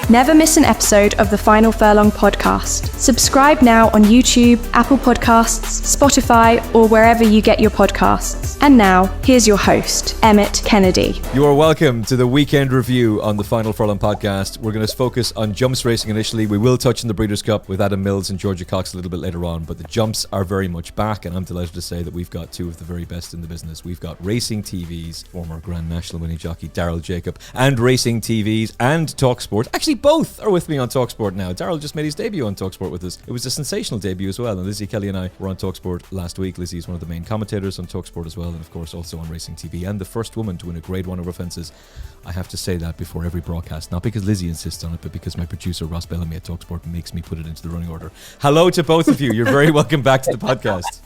Never miss an episode of the Final Furlong podcast. Subscribe now on YouTube, Apple Podcasts, Spotify, or wherever you get your podcasts. And now, here's your host, Emmet Kennedy. You are welcome to the weekend review on the Final Furlong podcast. We're going to focus on jumps racing initially. We will touch on the Breeders' Cup with Adam Mills and Georgia Cox a little bit later on, but the jumps are very much back, and I'm delighted to say that we've got two of the very best in the business. We've got Racing TV's former Grand National winning jockey Daryl Jacob, and Racing TV's and TalkSport. Actually, both are with me on TalkSport now. Daryl just made his debut on TalkSport with us. It was a sensational debut as well, and Lizzie, Kelly and I were on TalkSport last week. Lizzie is one of the main commentators on TalkSport as well, and of course also on Racing TV, and the first woman to win a Grade 1 over fences. I have to say that before every broadcast, not because Lizzie insists on it, but because my producer Ross Bellamy at TalkSport makes me put it into the running order. Hello to both of you. You're very welcome back to the podcast.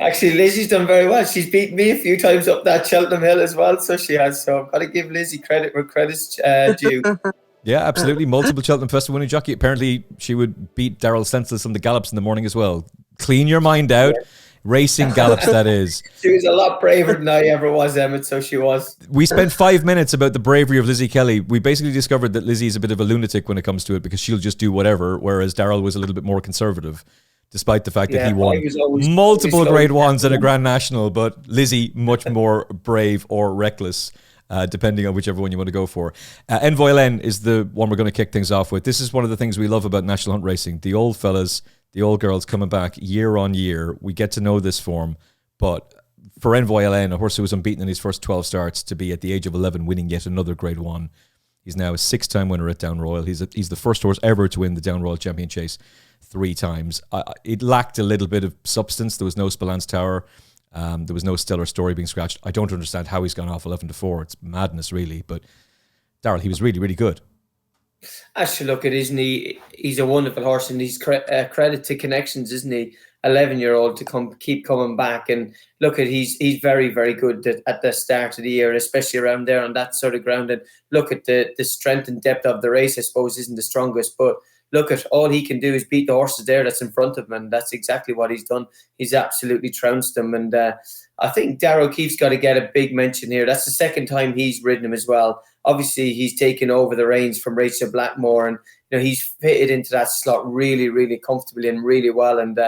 Actually, Lizzie's done very well. She's beaten me a few times up that Cheltenham hill as well, so she has. So I've got to give Lizzie credit where credit's due. Yeah, absolutely. Multiple Cheltenham Festival winning jockey. Apparently, she would beat Daryl senseless on the gallops in the morning as well. Clean your mind out. Yeah. Racing gallops, that is. She was a lot braver than I ever was, Emmet, so she was. We spent 5 minutes about the bravery of Lizzie Kelly. We basically discovered that Lizzie's a bit of a lunatic when it comes to it because she'll just do whatever, whereas Daryl was a little bit more conservative, despite the fact that he won multiple Grade 1s and a Grand National, but Lizzie much more brave or reckless. Depending on whichever one you want to go for. Envoi Allen is the one we're going to kick things off with. This is one of the things we love about National Hunt Racing. The old fellas, the old girls coming back year on year. We get to know this form. But for Envoi Allen, a horse who was unbeaten in his first 12 starts, to be at the age of 11 winning yet another Grade 1. He's now a 6-time winner at Down Royal. He's the first horse ever to win the Down Royal Champion Chase 3 times. It lacked a little bit of substance. There was no Spillane Tower. There was no stellar story being scratched. I don't understand how he's gone off 11-4. It's madness, really. But Daryl, he was really, really good. Actually, look, isn't he? He's a wonderful horse, and he's credit to connections, isn't he? 11-year-old to keep coming back, and look, he's very, very good at the start of the year, especially around there on that sort of ground. And look at the strength and depth of the race. I suppose isn't the strongest, but look at all he can do is beat the horses there that's in front of him, and that's exactly what he's done. He's absolutely trounced them, and I think Daryl Keefe's got to get a big mention here. That's the second time he's ridden him as well. Obviously, he's taken over the reins from Rachel Blackmore, and he's fitted into that slot really, really comfortably and really well. And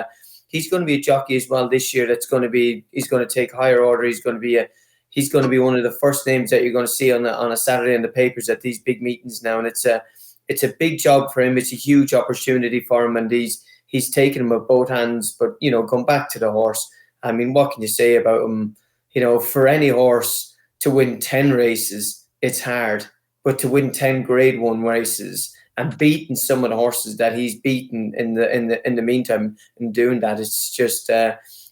he's going to be a jockey as well this year. He's going to take higher order. He's going to be one of the first names that you're going to see on a Saturday in the papers at these big meetings now, and it's a big job for him. It's a huge opportunity for him, and he's taken him with both hands. But come back to the horse. I mean, what can you say about him? For any horse to win 10 races, it's hard. But to win 10 Grade 1 races and beating some of the horses that he's beaten in the meantime, and doing that, it's just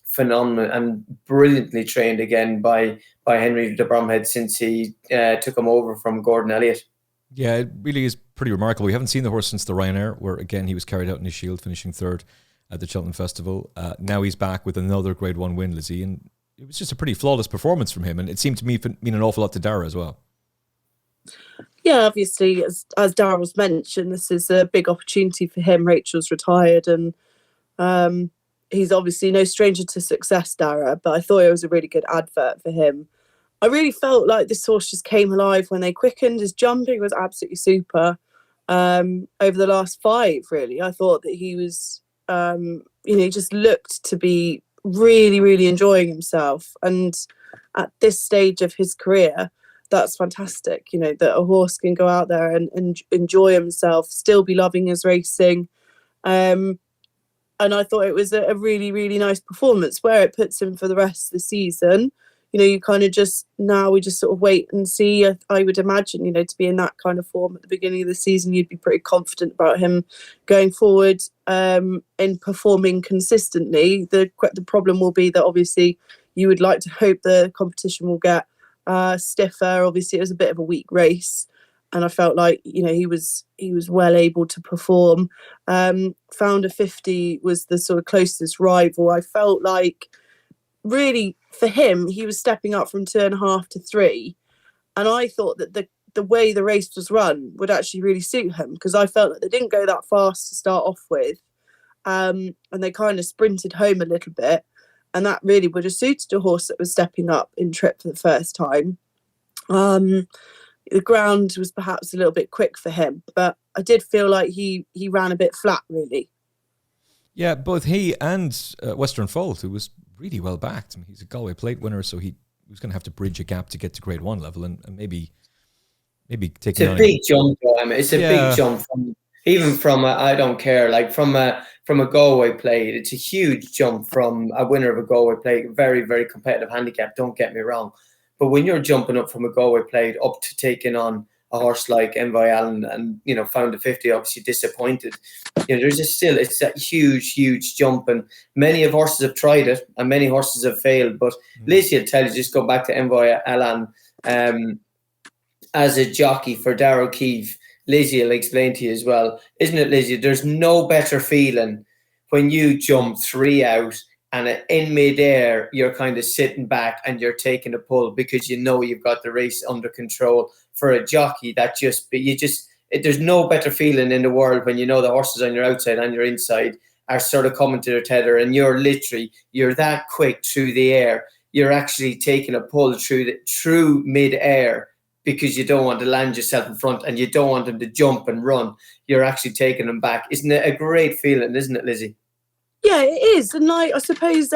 phenomenal and brilliantly trained again by Henry de Bromhead since he took him over from Gordon Elliott. Yeah, it really is pretty remarkable. We haven't seen the horse since the Ryanair, where again he was carried out in his shield, finishing 3rd at the Cheltenham Festival. Now he's back with another Grade 1 win, Lizzie, and it was just a pretty flawless performance from him, and it seemed to me mean an awful lot to Dara as well. Yeah, obviously, as Daryl's mentioned, this is a big opportunity for him. Rachel's retired, and he's obviously no stranger to success, Dara, but I thought it was a really good advert for him. I really felt like this horse just came alive when they quickened. His jumping was absolutely super over the last 5, really. I thought that he was, he just looked to be really, really enjoying himself. And at this stage of his career, that's fantastic, that a horse can go out there and enjoy himself, still be loving his racing. And I thought it was a really, really nice performance. Where it puts him for the rest of the season, you kind of we just sort of wait and see. I would imagine, to be in that kind of form at the beginning of the season, you'd be pretty confident about him going forward in performing consistently. The problem will be that obviously you would like to hope the competition will get stiffer. Obviously, it was a bit of a weak race, and I felt like he was well able to perform. Founder 50 was the sort of closest rival. I felt like really for him, he was stepping up from 2.5 to 3, and I thought that the way the race was run would actually really suit him, because I felt that they didn't go that fast to start off with, and they kind of sprinted home a little bit, and that really would have suited a horse that was stepping up in trip for the first time. the ground was perhaps a little bit quick for him, but I did feel like he ran a bit flat, really. Yeah, both he and Western Fold, who was really well backed. I mean, he's a Galway Plate winner, so he was going to have to bridge a gap to get to Grade 1 level, and maybe take. It's a big jump, though. I mean, it's a big jump from I don't care, like from a Galway Plate. It's a huge jump from a winner of a Galway Plate. Very, very competitive handicap. Don't get me wrong, but when you're jumping up from a Galway Plate up to taking on a horse like Envoi Allen and, found a 50, obviously disappointed. It's a huge jump, and many of horses have tried it and many horses have failed. But Lizzie will tell you, just go back to Envoi Allen as a jockey for Daryl Keefe. Lizzie will explain to you as well. Isn't it, Lizzie? There's no better feeling when you jump 3 out and in midair, you're kind of sitting back and you're taking a pull because you've got the race under control. For a jockey, there's no better feeling in the world when the horses on your outside and your inside are sort of coming to their tether, and you're that quick through the air. You're actually taking a pull through mid-air because you don't want to land yourself in front and you don't want them to jump and run. You're actually taking them back. Isn't it a great feeling, isn't it, Lizzie? Yeah, it is. And I suppose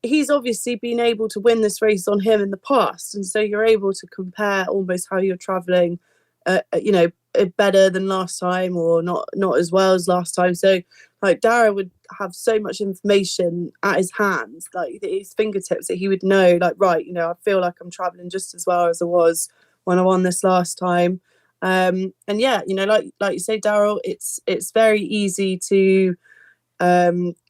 he's obviously been able to win this race on him in the past. And so you're able to compare almost how you're travelling, better than last time or not as well as last time. So like Daryl would have so much information at his hands, like his fingertips, that he would know, like, right, I feel like I'm travelling just as well as I was when I won this last time. And yeah, like you say, Daryl, it's very easy to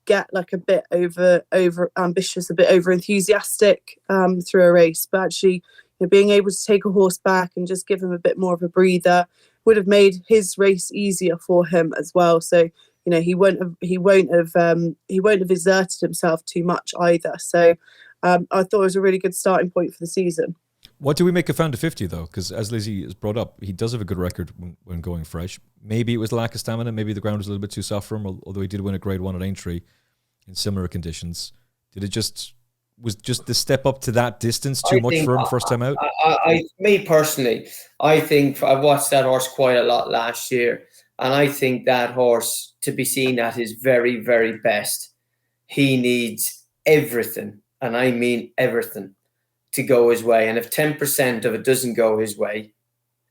get like a bit over ambitious, a bit over enthusiastic through a race, but actually being able to take a horse back and just give him a bit more of a breather would have made his race easier for him as well. So he won't have exerted himself too much either. So I thought it was a really good starting point for the season. What do we make of Found a 50 though? Because as Lizzie has brought up, he does have a good record when going fresh. Maybe it was lack of stamina. Maybe the ground was a little bit too soft for him. Although he did win a Grade 1 at Aintree in similar conditions. Was just the step up to that distance too much for him first time out? Me personally, I think I've watched that horse quite a lot last year, and I think that horse, to be seen at his very, very best, he needs everything, and I mean everything, to go his way. And if 10% of it doesn't go his way,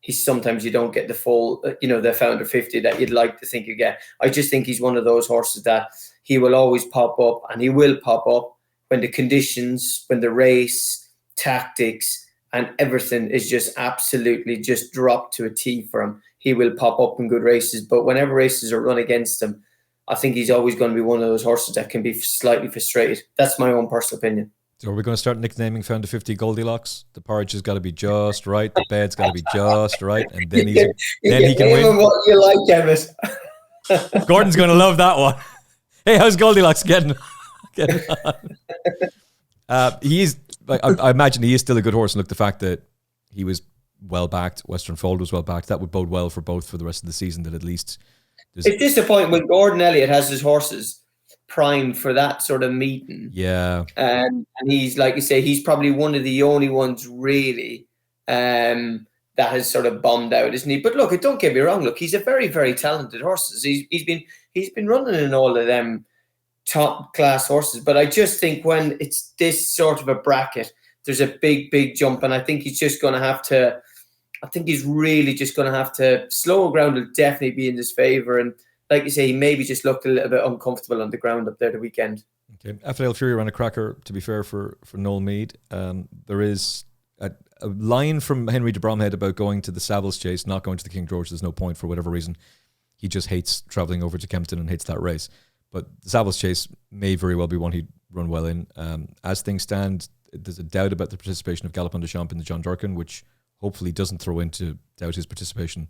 sometimes you don't get the full, the Founder 50 that you'd like to think you get. I just think he's one of those horses that he will always pop up, and he will pop up when the conditions, when the race, tactics, and everything is just absolutely just dropped to a T for him. He will pop up in good races, but whenever races are run against him, I think he's always going to be one of those horses that can be slightly frustrated. That's my own personal opinion. So are we going to start nicknaming Found a 50 Goldilocks? The porridge has got to be just right, the bed's got to be just right, and then he can win. What you like, Emmet. Gordon's going to love that one. Hey, how's Goldilocks getting on? He is. I imagine he is still a good horse, and look, the fact that he was well backed, Western Fold was well backed, that would bode well for both for the rest of the season. That at least it's disappointing when Gordon Elliott has his horses primed for that sort of meeting. Yeah, and he's, like you say, he's probably one of the only ones really that has sort of bombed out, isn't he? But look, don't get me wrong. Look, he's a very, very talented horse. He's been running in all of them top class horses, but I just think when it's this sort of a bracket, there's a big jump, and I think he's just going to have to. I think he's really just going to have to. Slower ground will definitely be in his favour, and like you say, he maybe just looked a little bit uncomfortable on the ground up there the weekend. Okay, Affidale Fury ran a cracker. To be fair, for Noel Meade, there is a line from Henry de Bromhead about going to the Savills Chase, not going to the King George. There's no point for whatever reason. He just hates travelling over to Kempton and hates that race. But the Savills Chase may very well be one he'd run well in. As things stand, there's a doubt about the participation of Galopin Des Champs in the John Durkin, which hopefully doesn't throw into doubt his participation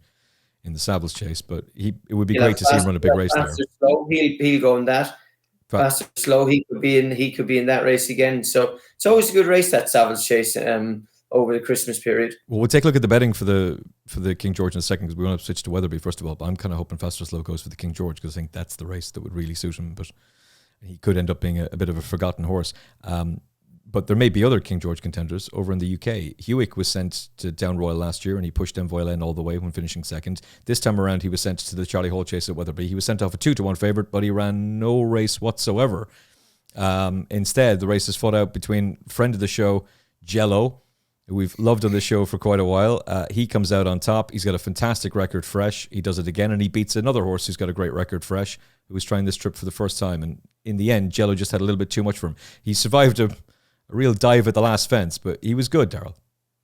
in the Savills Chase. But it would be great to see him run a big race there. Slow, he'll go in that. Fast or slow, he could be in that race again. So it's always a good race, that Savills Chase, over the Christmas period. Well, we'll take a look at the betting for the King George in a second, because we want to switch to Wetherby first of all. But I'm kind of hoping Fast or Slow goes for the King George, because I think that's the race that would really suit him. But he could end up being a bit of a forgotten horse. But there may be other King George contenders over in the UK. Hewick was sent to Down Royal last year and he pushed Envoi Allen all the way when finishing second. This time around, he was sent to the Charlie Hall Chase at Wetherby. He was sent off a 2-1 favourite, but he ran no race whatsoever. Instead, the race is fought out between friend of the show, Djelo, who we've loved on this show for quite a while. He comes out on top. He's got a fantastic record fresh. He does it again and he beats another horse who's got a great record fresh, who was trying this trip for the first time. And in the end, Djelo just had a little bit too much for him. He survived a real dive at the last fence, but he was good, Daryl.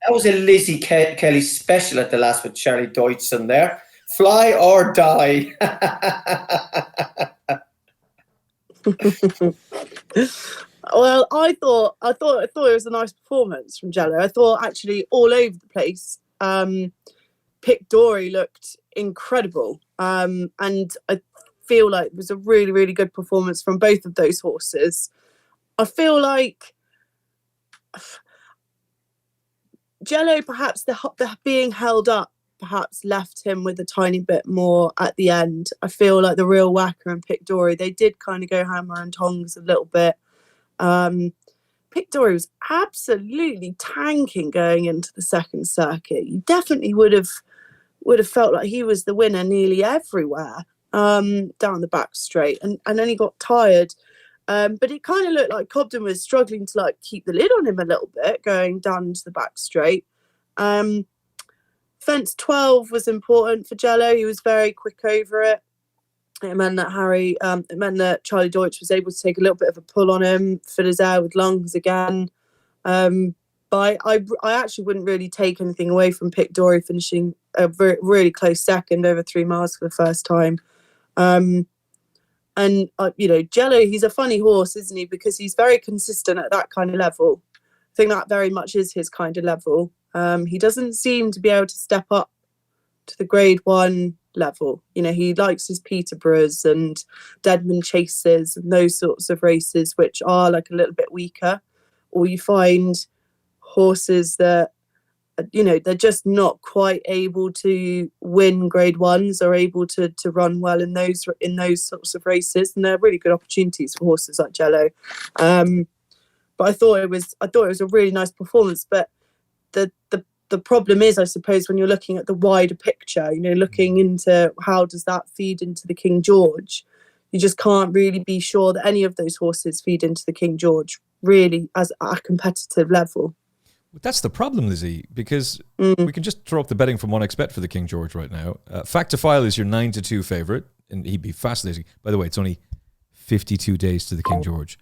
That was a Lizzie Kelly special at the last with Charlie Deutschson there. Fly or die. Well, I thought it was a nice performance from Djelo. I thought actually all over the place. Pic D'orhy looked incredible, and I feel like it was a really, really good performance from both of those horses. I feel like Djelo, perhaps the being held up perhaps left him with a tiny bit more at the end. I feel like the real whacker and Pic D'orhy, they did kind of go hammer and tongs a little bit. Pic D'orhy was absolutely tanking going into the second circuit. You definitely would have felt like he was the winner nearly everywhere down the back straight, and then he got tired. But it kind of looked like Cobden was struggling to like keep the lid on him a little bit going down into the back straight. Fence 12 was important for Djelo. He was very quick over it. It meant that Charlie Deutsch was able to take a little bit of a pull on him, fill his air with lungs again. But I actually wouldn't really take anything away from Pic D'orhy finishing a really close second over 3 miles for the first time. And Djelo, he's a funny horse, isn't he? Because he's very consistent at that kind of level. I think that very much is his kind of level. He doesn't seem to be able to step up to the Grade 1 level. He likes his Peterboroughs and Deadman Chases and those sorts of races, which are like a little bit weaker. Or you find horses that, they're just not quite able to win Grade 1s or able to run well in those sorts of races, and they're really good opportunities for horses like Djelo. But I thought it was a really nice performance. But the problem is, I suppose, when you're looking at the wider picture, looking into how does that feed into the King George, you just can't really be sure that any of those horses feed into the King George really as at a competitive level. That's the problem, Lizzie, because we can just throw up the betting from 1xBet for the King George right now. Factifile is your 9-2 favourite, and he'd be fascinating. By the way, it's only 52 days to the King George.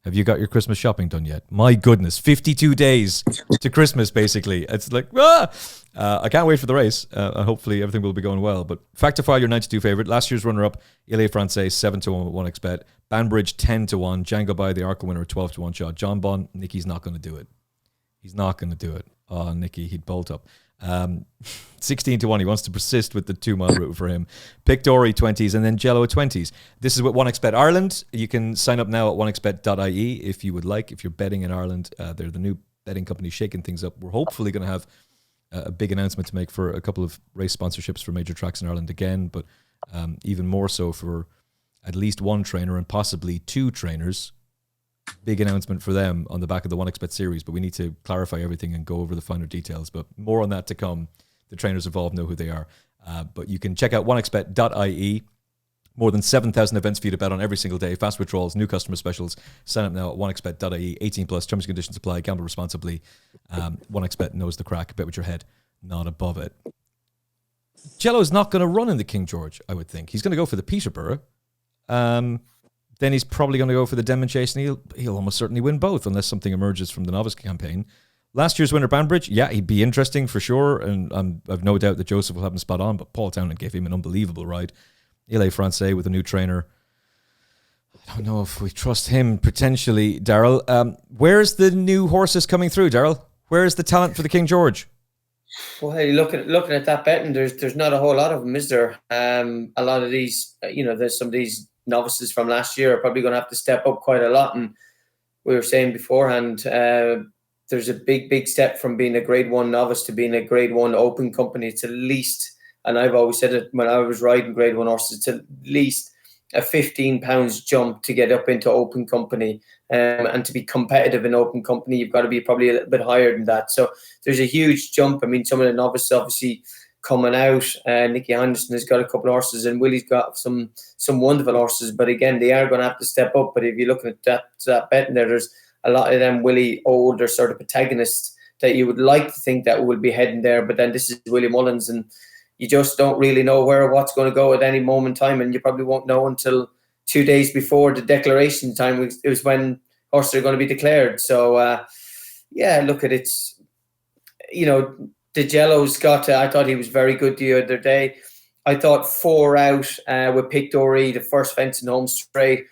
Have you got your Christmas shopping done yet? My goodness, 52 days to Christmas, basically. It's like, I can't wait for the race. Hopefully everything will be going well. But Factifile, your 92 favourite. Last year's runner-up, Ile Francais, 7-1 with 1xBet. Banbridge, 10-1. Django By, the Arco winner, 12-1 shot. John Bond, Nicky's not going to do it. He's not going to do it. Oh, Nicky, he'd bolt up. 16-1. He wants to persist with the 2 mile route for him. Pic D'orhy 20s and then Djelo 20s. This is with 1xBet Ireland. You can sign up now at 1xBet.ie if you would like. If you're betting in Ireland, they're the new betting company shaking things up. We're hopefully going to have a big announcement to make for a couple of race sponsorships for major tracks in Ireland again, but even more so for at least one trainer and possibly 2 trainers. Big announcement for them on the back of the 1xBet series, but we need to clarify everything and go over the finer details. But more on that to come. The trainers involved know who they are. But you can check out 1xBet.ie. More than 7,000 events for you to bet on every single day. Fast withdrawals, new customer specials. Sign up now at 1xBet.ie. 18 plus, terms and conditions apply. Gamble responsibly. 1xBet knows the crack. Bet with your head, not above it. Djelo's not going to run in the King George, I would think. He's going to go for the Peterborough. Then he's probably going to go for the Deadman Chase, and he'll almost certainly win both unless something emerges from the novice campaign. Last year's winner, Banbridge, yeah, he'd be interesting for sure, and I've no doubt that Joseph will have him spot on, but Paul Townend gave him an unbelievable ride. Ile Francais with a new trainer. I don't know if we trust him, potentially, Daryl. Where's the new horses coming through, Daryl? Where's the talent for the King George? Well, looking at that betting, there's not a whole lot of them, is there? A lot of these, there's some of these novices from last year are probably going to have to step up quite a lot. And we were saying beforehand, there's a big step from being a Grade 1 novice to being a Grade 1 open company. It's at least, and I've always said it when I was riding Grade 1 horses, it's at least a £15 jump to get up into open company. And to be competitive in open company, you've got to be probably a little bit higher than that. So there's a huge jump. I mean, some of the novices obviously coming out. Nicky Henderson has got a couple of horses, and Willie's got some wonderful horses. But again, they are going to have to step up. But if you're looking at that betting there's a lot of them Willie older sort of protagonists that you would like to think that will be heading there. But then this is Willie Mullins, and you just don't really know what's going to go at any moment in time, and you probably won't know until 2 days before the declaration time. It was when horses are going to be declared. So, look at it. Djelo's got. I thought he was very good the other day. I thought 4 out with Pic D'orhy, the first fence and home straight.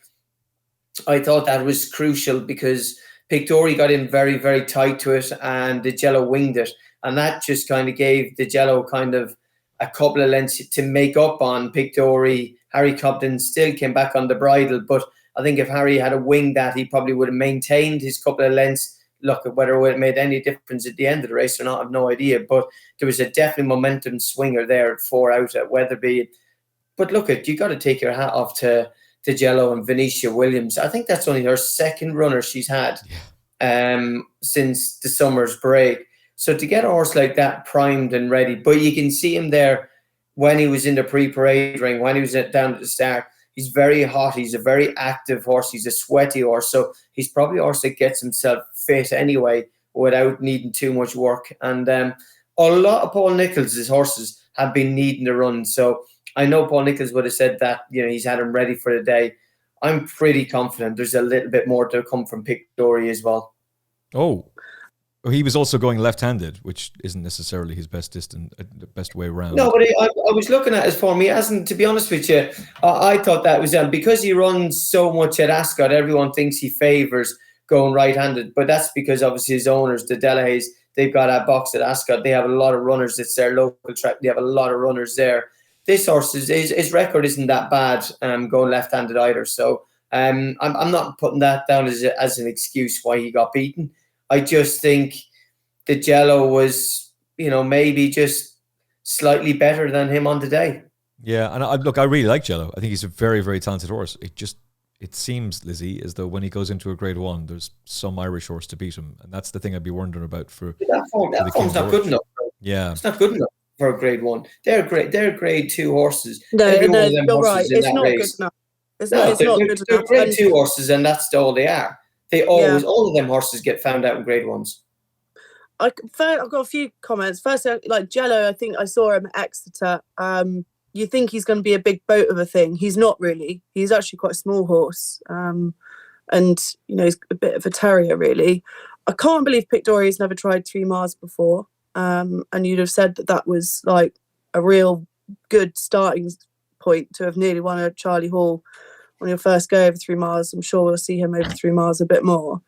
I thought that was crucial because Pic D'orhy got in very, very tight to it, and Djelo winged it, and that just kind of gave Djelo kind of a couple of lengths to make up on Pic D'orhy. Harry Cobden still came back on the bridle, but I think if Harry had a wing that, he probably would have maintained his couple of lengths. Look, at whether it made any difference at the end of the race or not, I have no idea. But there was a definite momentum swinger there at 4 out at Wetherby. But look, you got to take your hat off to Djelo and Venetia Williams. I think that's only her second runner she's had since the summer's break. So to get a horse like that primed and ready, but you can see him there when he was in the pre-parade ring, when he was down at the start. He's very hot. He's a very active horse. He's a sweaty horse. So he's probably a horse that gets himself fit anyway without needing too much work. And a lot of Paul Nicholls' horses have been needing to run. So I know Paul Nicholls would have said that, he's had him ready for the day. I'm pretty confident there's a little bit more to come from Pic D'orhy as well. Oh, he was also going left-handed, which isn't necessarily his best best way around. No, but I was looking at his form. He hasn't, to be honest with you, I thought that was because he runs so much at Ascot, everyone thinks he favours going right-handed. But that's because obviously his owners, the Delahaye's, they've got a box at Ascot. They have a lot of runners. It's their local track. They have a lot of runners there. This horse, his record isn't that bad going left-handed either. So I'm not putting that down as an excuse why he got beaten. I just think the Djelo was, maybe just slightly better than him on the day. Yeah, and I really like Djelo. I think he's a very, very talented horse. It seems, Lizzie, as though when he goes into a Grade 1, there's some Irish horse to beat him, and that's the thing I'd be wondering about for that form's not good enough. Yeah, it's not good enough for a Grade 1. They're Grade 2 horses. No, you're right. It's not good enough. It's not good enough. They're Grade 2 horses, and that's all they are. All of them horses get found out in Grade 1s. I've got a few comments. First, like Djelo, I think I saw him at Exeter. You think he's going to be a big boat of a thing. He's not really. He's actually quite a small horse. And, he's a bit of a terrier, really. I can't believe Pic D'orhy has never tried 3 miles before. And you'd have said that was like a real good starting point to have nearly won a Charlie Hall on your first go over 3 miles. I'm sure we'll see him over 3 miles a bit more.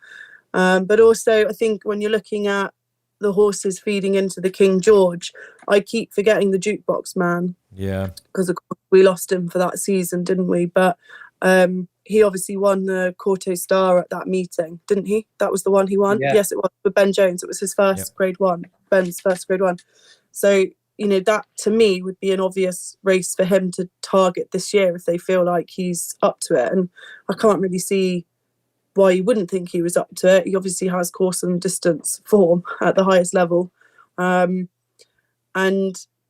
But also, I think when you're looking at the horses feeding into the King George, I keep forgetting the Jukebox Man. Yeah. Because, of course, we lost him for that season, didn't we? But he obviously won the Corto Star at that meeting, didn't he? That was the one he won? Yeah. Yes, it was with Ben Jones. It was his first Grade 1, Ben's first Grade 1. So, that to me would be an obvious race for him to target this year if they feel like he's up to it. And I can't really see why you wouldn't think he was up to it. He obviously has course and distance form at the highest level. And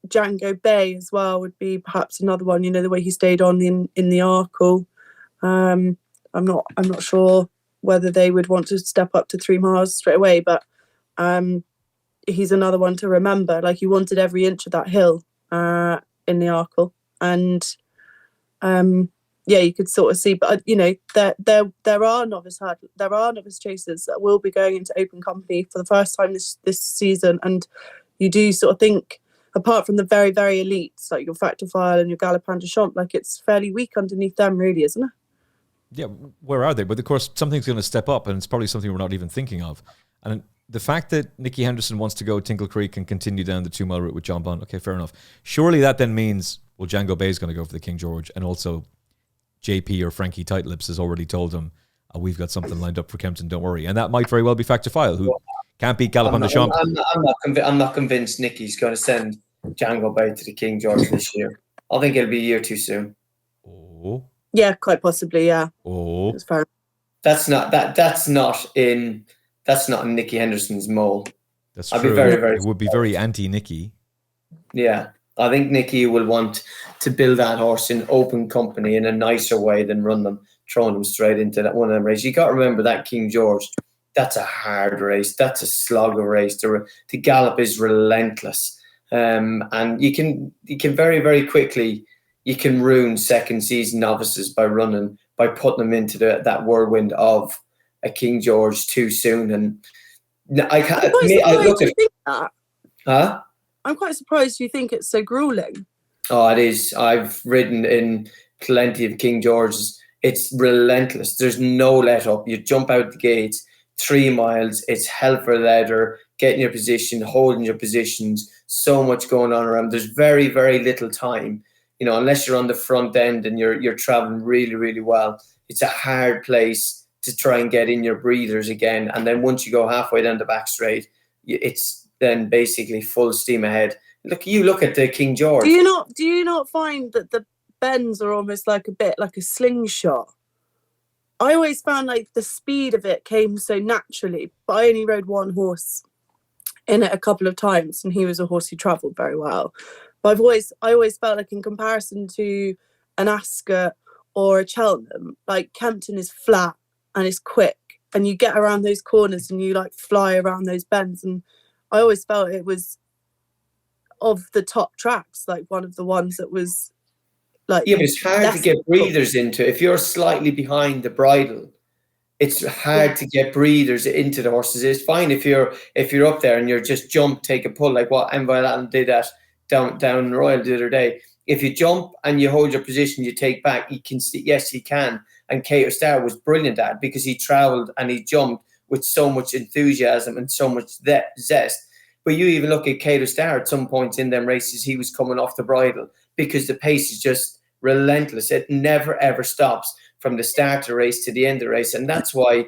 Django Bay as well would be perhaps another one, the way he stayed on in the Arkle. I'm not sure whether they would want to step up to 3 miles straight away, but he's another one to remember. Like, he wanted every inch of that hill in the Arkle, and you could sort of see. But there are novice chasers that will be going into open company for the first time this season, and you do sort of think, apart from the very, very elites like your Factophile and your Galopin de Champ, like it's fairly weak underneath them, really, isn't it? Yeah, where are they? But of course, something's going to step up, and it's probably something we're not even thinking of. And the fact that Nicky Henderson wants to go Tinkle Creek and continue down the 2 mile route with John Bond, okay, fair enough. Surely that then means, well, Django Bay is going to go for the King George, and also JP or Frankie Tightlips has already told him, we've got something lined up for Kempton, don't worry. And that might very well be Factophile, who can't beat Galopin de Champ. I'm not convinced Nicky's going to send Django Bay to the King George this year. I think it'll be a year too soon. Oh. Yeah, quite possibly. Yeah. Oh, that's not in Nicky Henderson's mold. That's true. It would be very anti-Nicky. Yeah. I think Nicky will want to build that horse in open company in a nicer way than throwing them straight into that one of them races. You got to remember that King George, that's a hard race. That's a slog of race. The gallop is relentless. And you can very, very quickly, you can ruin second season novices by putting them into that whirlwind of a King George too soon. And I look at that. Huh? I'm quite surprised you think it's so grueling. Oh, it is. I've ridden in plenty of King George's. It's relentless. There's no let up. You jump out the gates, 3 miles. It's hell for leather, getting your position, holding your positions. So much going on around. There's very, very little time. Unless you're on the front end and you're traveling really, really well. It's a hard place to try and get in your breathers again. And then once you go halfway down the back straight, it's then basically full steam ahead. Look at the King George. Do you not find that the bends are almost like a bit like a slingshot? I always found like the speed of it came so naturally, but I only rode one horse in it a couple of times, and he was a horse who travelled very well. But I always felt like in comparison to an Ascot or a Cheltenham, like Kempton is flat and it's quick, and you get around those corners and you like fly around those bends, and I always felt it was of the top tracks, like one of the ones that was like. Yeah, but it's hard to get breathers into. If you're slightly behind the bridle, it's hard to get breathers into the horses. It's fine if you're up there and you're just jump, take a pull, like what Envoi Allen did at down Royal the other day. If you jump and you hold your position, you take back, you can see, yes, he can. And Cato Star was brilliant at it because he travelled and he jumped with so much enthusiasm and so much zest. But you even look at Cato Star at some points in them races, he was coming off the bridle because the pace is just relentless. It never, ever stops from the start of the race to the end of the race. And that's why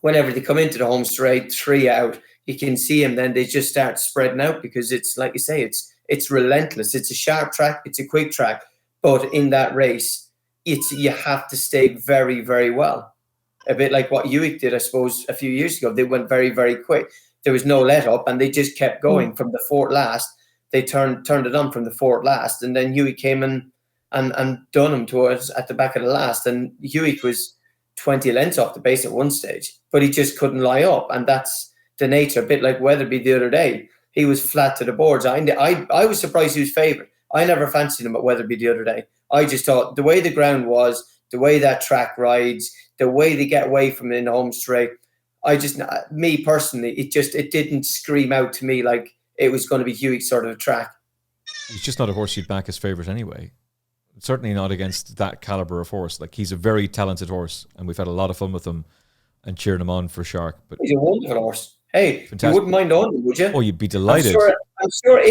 whenever they come into the home straight, 3 out, you can see them, then they just start spreading out because it's, like you say, it's relentless. It's a sharp track. It's a quick track. But in that race, you have to stay very, very well. A bit like what Hewitt did, I suppose, a few years ago. They went very, very quick. There was no let up, and they just kept going from the fourth last. They turned it on from the fourth last, and then Hewitt came and done him to us at the back of the last. And Hewitt was 20 lengths off the base at one stage, but he just couldn't lie up, and that's the nature. A bit like Wetherby the other day. He was flat to the boards. I was surprised he was favourite. I never fancied him at Wetherby the other day. I just thought the way the ground was, the way that track rides, the way they get away from it in the home straight, me personally, it didn't scream out to me like it was going to be Hewitt's sort of a track. He's just not a horse you'd back as favourite anyway. Certainly not against that calibre of horse. Like, he's a very talented horse, and we've had a lot of fun with him and cheering him on for Shark. But he's a wonderful horse. Hey, fantastic. You wouldn't mind owning, would you? Oh, you'd be delighted. I'm sure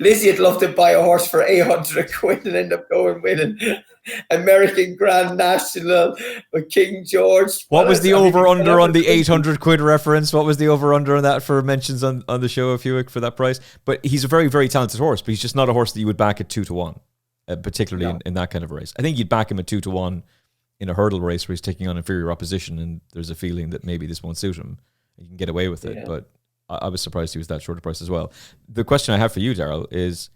Lizzie would love to buy a horse for 800 quid and end up going winning American Grand National with King George. What was the over-under on the 800 quid reference? What was the over-under on that for mentions on the show of Hewitt for that price? But he's a very, very talented horse, but he's just not a horse that you would back at 2-1, particularly in that kind of a race. I think you'd back him at 2-1 in a hurdle race where he's taking on inferior opposition, and there's a feeling that maybe this won't suit him. You can get away with it, but I was surprised he was that short a price as well. The question I have for you, Daryl, is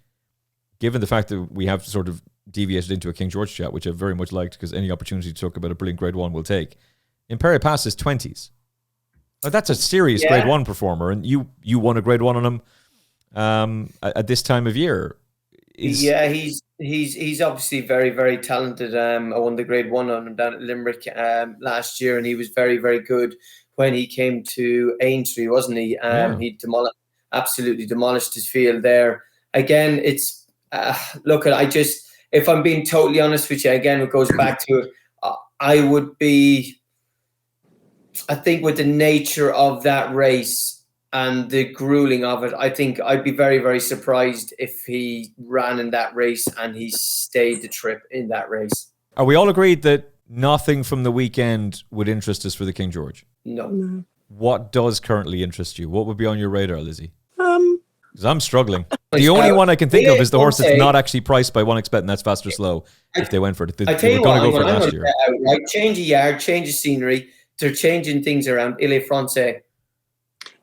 given the fact that we have sort of deviated into a King George chat, which I very much liked because any opportunity to talk about a brilliant Grade 1 we'll take. Imperi Pass is 20s. Now, that's a serious Grade 1 performer, and you won a Grade 1 on him at this time of year. He's obviously very, very talented. I won the Grade 1 on him down at Limerick last year, and he was very, very good when he came to Aintree, wasn't he? He absolutely demolished his field there. Again, it's if I'm being totally honest with you, again, it goes back to I think with the nature of that race and the grueling of it, I think I'd be very, very surprised if he ran in that race and he stayed the trip in that race. Are we all agreed that nothing from the weekend would interest us for the King George? No. What does currently interest you? What would be on your radar, Lizzie? Because I'm struggling. The only one I can think of is the horse that's not actually priced by OneXBet, and that's Fast or Slow. if they went for it. They were going to go for it last year. Right? Change a yard, change the scenery. They're changing things around. Il est français.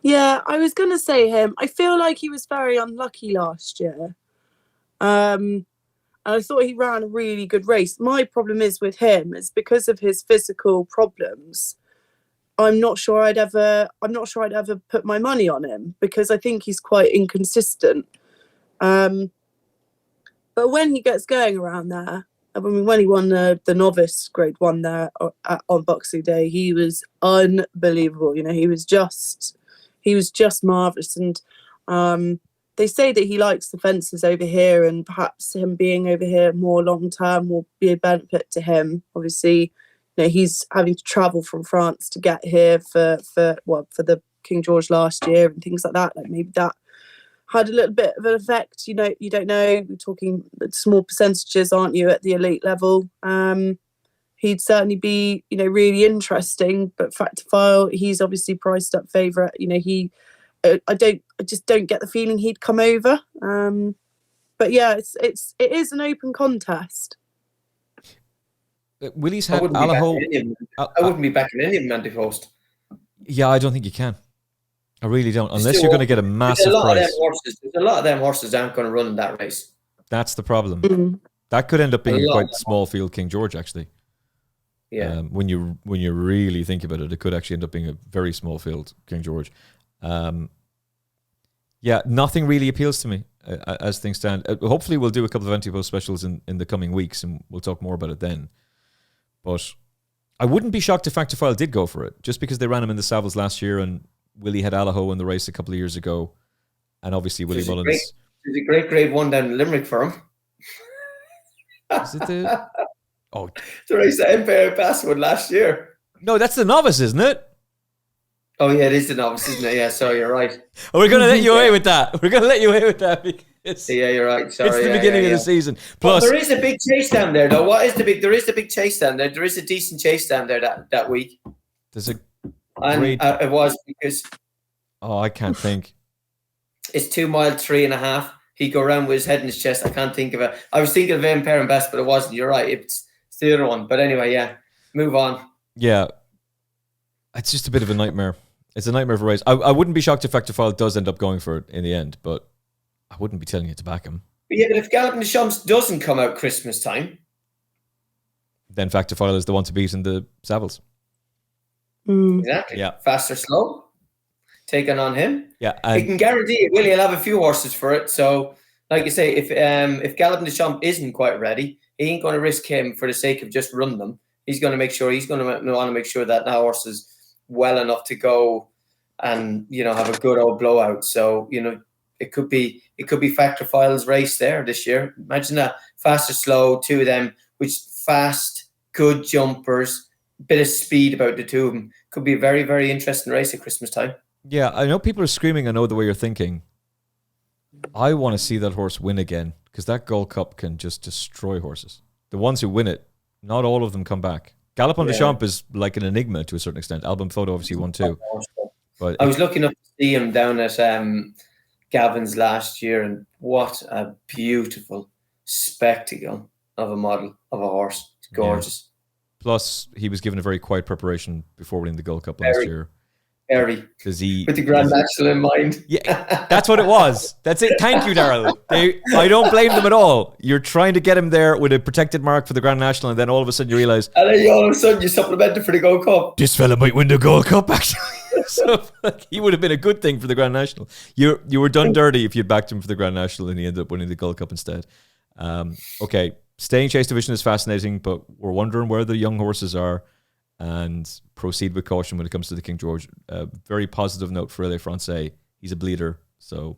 Yeah, I was going to say him. I feel like he was very unlucky last year. And I thought he ran a really good race. My problem is with him is because of his physical problems. I'm not sure I'd ever put my money on him because I think he's quite inconsistent. But when he gets going around there, I mean, when he won the novice grade 1 there on Boxing Day, he was unbelievable. You know, he was just marvellous. And they say that he likes the fences over here, and perhaps him being over here more long term will be a benefit to him. Obviously, you know, he's having to travel from France to get here for the King George last year and things like that. Like maybe that had a little bit of an effect. You know, you don't know. We're talking small percentages, aren't you, at the elite level? He'd certainly be, you know, really interesting. But Factophile, he's obviously priced up favourite. You know, I just don't get the feeling he'd come over. But yeah, it is an open contest. Willie's had Allaho. I wouldn't be backing any of them anti-post. Yeah, I don't think you can. I really don't, unless you're going to get a massive price. There's a lot of them horses aren't going to run in that race. That's the problem. Mm-hmm. That could end up being quite small field King George, actually. Yeah. When you really think about it, it could actually end up being a very small field King George. Yeah, nothing really appeals to me as things stand. Hopefully, we'll do a couple of anti-post specials in the coming weeks, and we'll talk more about it then. But I wouldn't be shocked if Factophile did go for it, just because they ran him in the Savills last year, and Willie had Allaho in the race a couple of years ago, and obviously Willie Mullins. There's a great grade 1 down in Limerick for him. Is it the? Oh, the race that Empire Pass won last year. No, that's the novice, isn't it? Oh yeah, it is the novice, isn't it? Yeah, sorry, you're right. Oh, we're going to let you away with that. We're going to let you away with that because yeah, you're right. Sorry, it's the beginning of the season. Plus, there is a big chase down there, though. There is a big chase down there. There is a decent chase down there that week. There's a great. And it was because. Oh, I can't think. It's 2 mile 3.5. He'd go around with his head in his chest. I can't think of it. I was thinking of Empire and Best, but it wasn't. You're right. It's the other one. But anyway, yeah. Move on. Yeah. It's just a bit of a nightmare. It's a nightmare of a race. I wouldn't be shocked if Factophile does end up going for it in the end, but I wouldn't be telling you to back him. But yeah, but if Galloping the Champs doesn't come out Christmas time, then Factophile is the one to beat in the Savills. Exactly. Yeah. Fast or slow, taking on him. Yeah, he can guarantee it. Willie will have a few horses for it. So, like you say, if Galloping the Champ isn't quite ready, he ain't going to risk him for the sake of just run them. He's going to make sure want to make sure that horse is well enough to go and, you know, have a good old blowout. So, you know, it could be Factophile's race there this year. Imagine that, fast or slow, 2 of them, which fast, good jumpers, bit of speed about the 2 of them. Could be a very, very interesting race at Christmas time. Yeah, I know people are screaming. I know the way you're thinking. I want to see that horse win again because that Gold Cup can just destroy horses. The ones who win it, not all of them come back. Galloping the Champ is like an enigma to a certain extent. Album Photo obviously won too. But I was looking up to see him down at Gavin's last year, and what a beautiful spectacle of a model of a horse. It's gorgeous. Yeah. Plus, he was given a very quiet preparation before winning the Gold Cup last year. Very. With the Grand National in mind. Yeah, that's what it was. That's it. Thank you, Daryl. I don't blame them at all. You're trying to get him there with a protected mark for the Grand National, and then all of a sudden you realise... And then all of a sudden you supplemented for the Gold Cup. This fella might win the Gold Cup, actually. So he would have been a good thing for the Grand National. You were done dirty if you'd backed him for the Grand National and he ended up winning the Gold Cup instead. Okay, staying Chase Division is fascinating, but we're wondering where the young horses are. And proceed with caution when it comes to the King George. Very positive note for Il est Français. He's a bleeder, so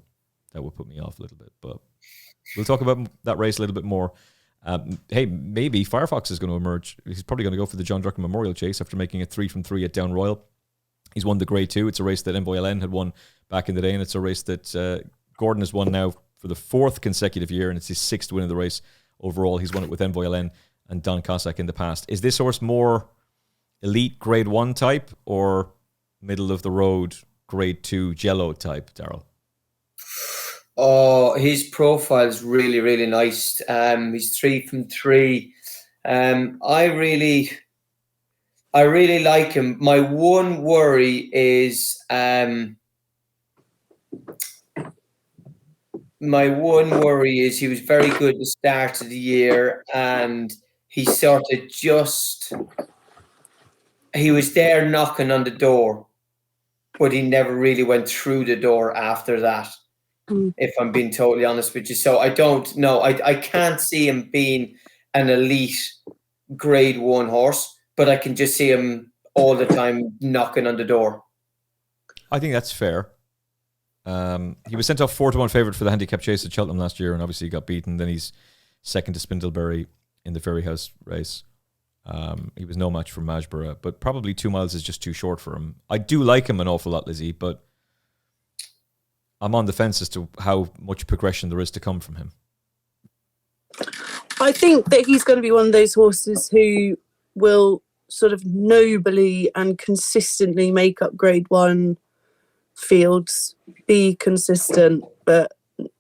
that would put me off a little bit. But we'll talk about that race a little bit more. Hey, maybe Firefox is going to emerge. He's probably going to go for the John Drucken Memorial Chase after making it 3 from 3 at Down Royal. He's won the Grade 2. It's a race that Envoi Allen had won back in the day, and it's a race that Gordon has won now for the 4th consecutive year, and it's his 6th win of the race overall. He's won it with Envoi Allen and Don Cossack in the past. Is this horse more elite Grade 1 type or middle of the road Grade 2 Djelo type, Daryl? Oh, his profile is really, really nice. He's 3 from 3. I really like him. My one worry is he was very good at the start of the year, and he sort of he was there knocking on the door, but he never really went through the door after that, if I'm being totally honest with you. So I don't know. I can't see him being an elite grade 1 horse, but I can just see him all the time knocking on the door. I think that's fair. He was sent off 4-1 favourite for the handicap chase at Cheltenham last year, and obviously he got beaten. Then he's second to Spindleberry in the Ferryhouse race. He was no match for Majborough, but probably 2 miles is just too short for him. I do like him an awful lot, Lizzie, but I'm on the fence as to how much progression there is to come from him. I think that he's going to be one of those horses who will sort of nobly and consistently make up grade 1 fields, be consistent, but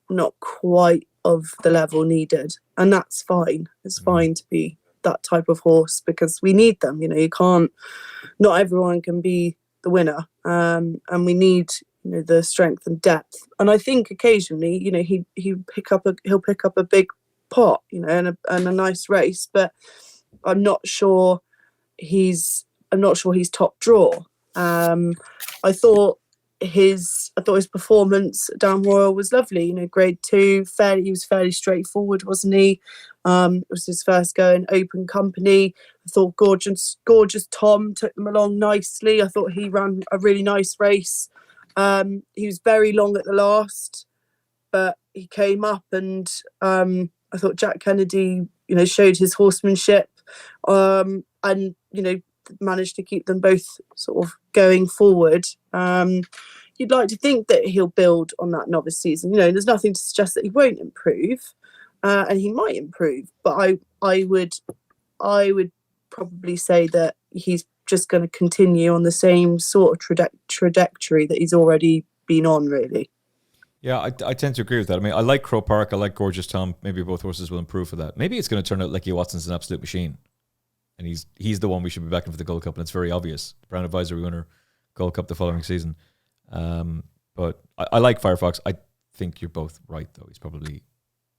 not quite of the level needed. And that's fine. It's fine to be that type of horse, because we need them. Not everyone can be the winner. And we need, the strength and depth. And I think occasionally, he'll pick up a big pot, and a nice race, but I'm not sure he's top draw. I thought his performance at Down Royal was lovely. Grade 2, he was fairly straightforward, wasn't he? It was his first go in open company. I thought gorgeous Tom took them along nicely. I thought he ran a really nice race. He was very long at the last, but he came up, and I thought Jack Kennedy, showed his horsemanship, and managed to keep them both sort of going forward. You'd like to think that he'll build on that novice season. There's nothing to suggest that he won't improve, and he might improve. But I would probably say that he's just going to continue on the same sort of trajectory that he's already been on, really. Yeah, I tend to agree with that. I mean, I like Crow Park, I like Gorgeous Tom. Maybe both horses will improve for that. Maybe it's going to turn out Lecky Watson's an absolute machine, and he's the one we should be backing for the Gold Cup, and it's very obvious. Brown Advisory winner, Gold Cup the following season. But I like Firefox. I think you're both right, though. He's probably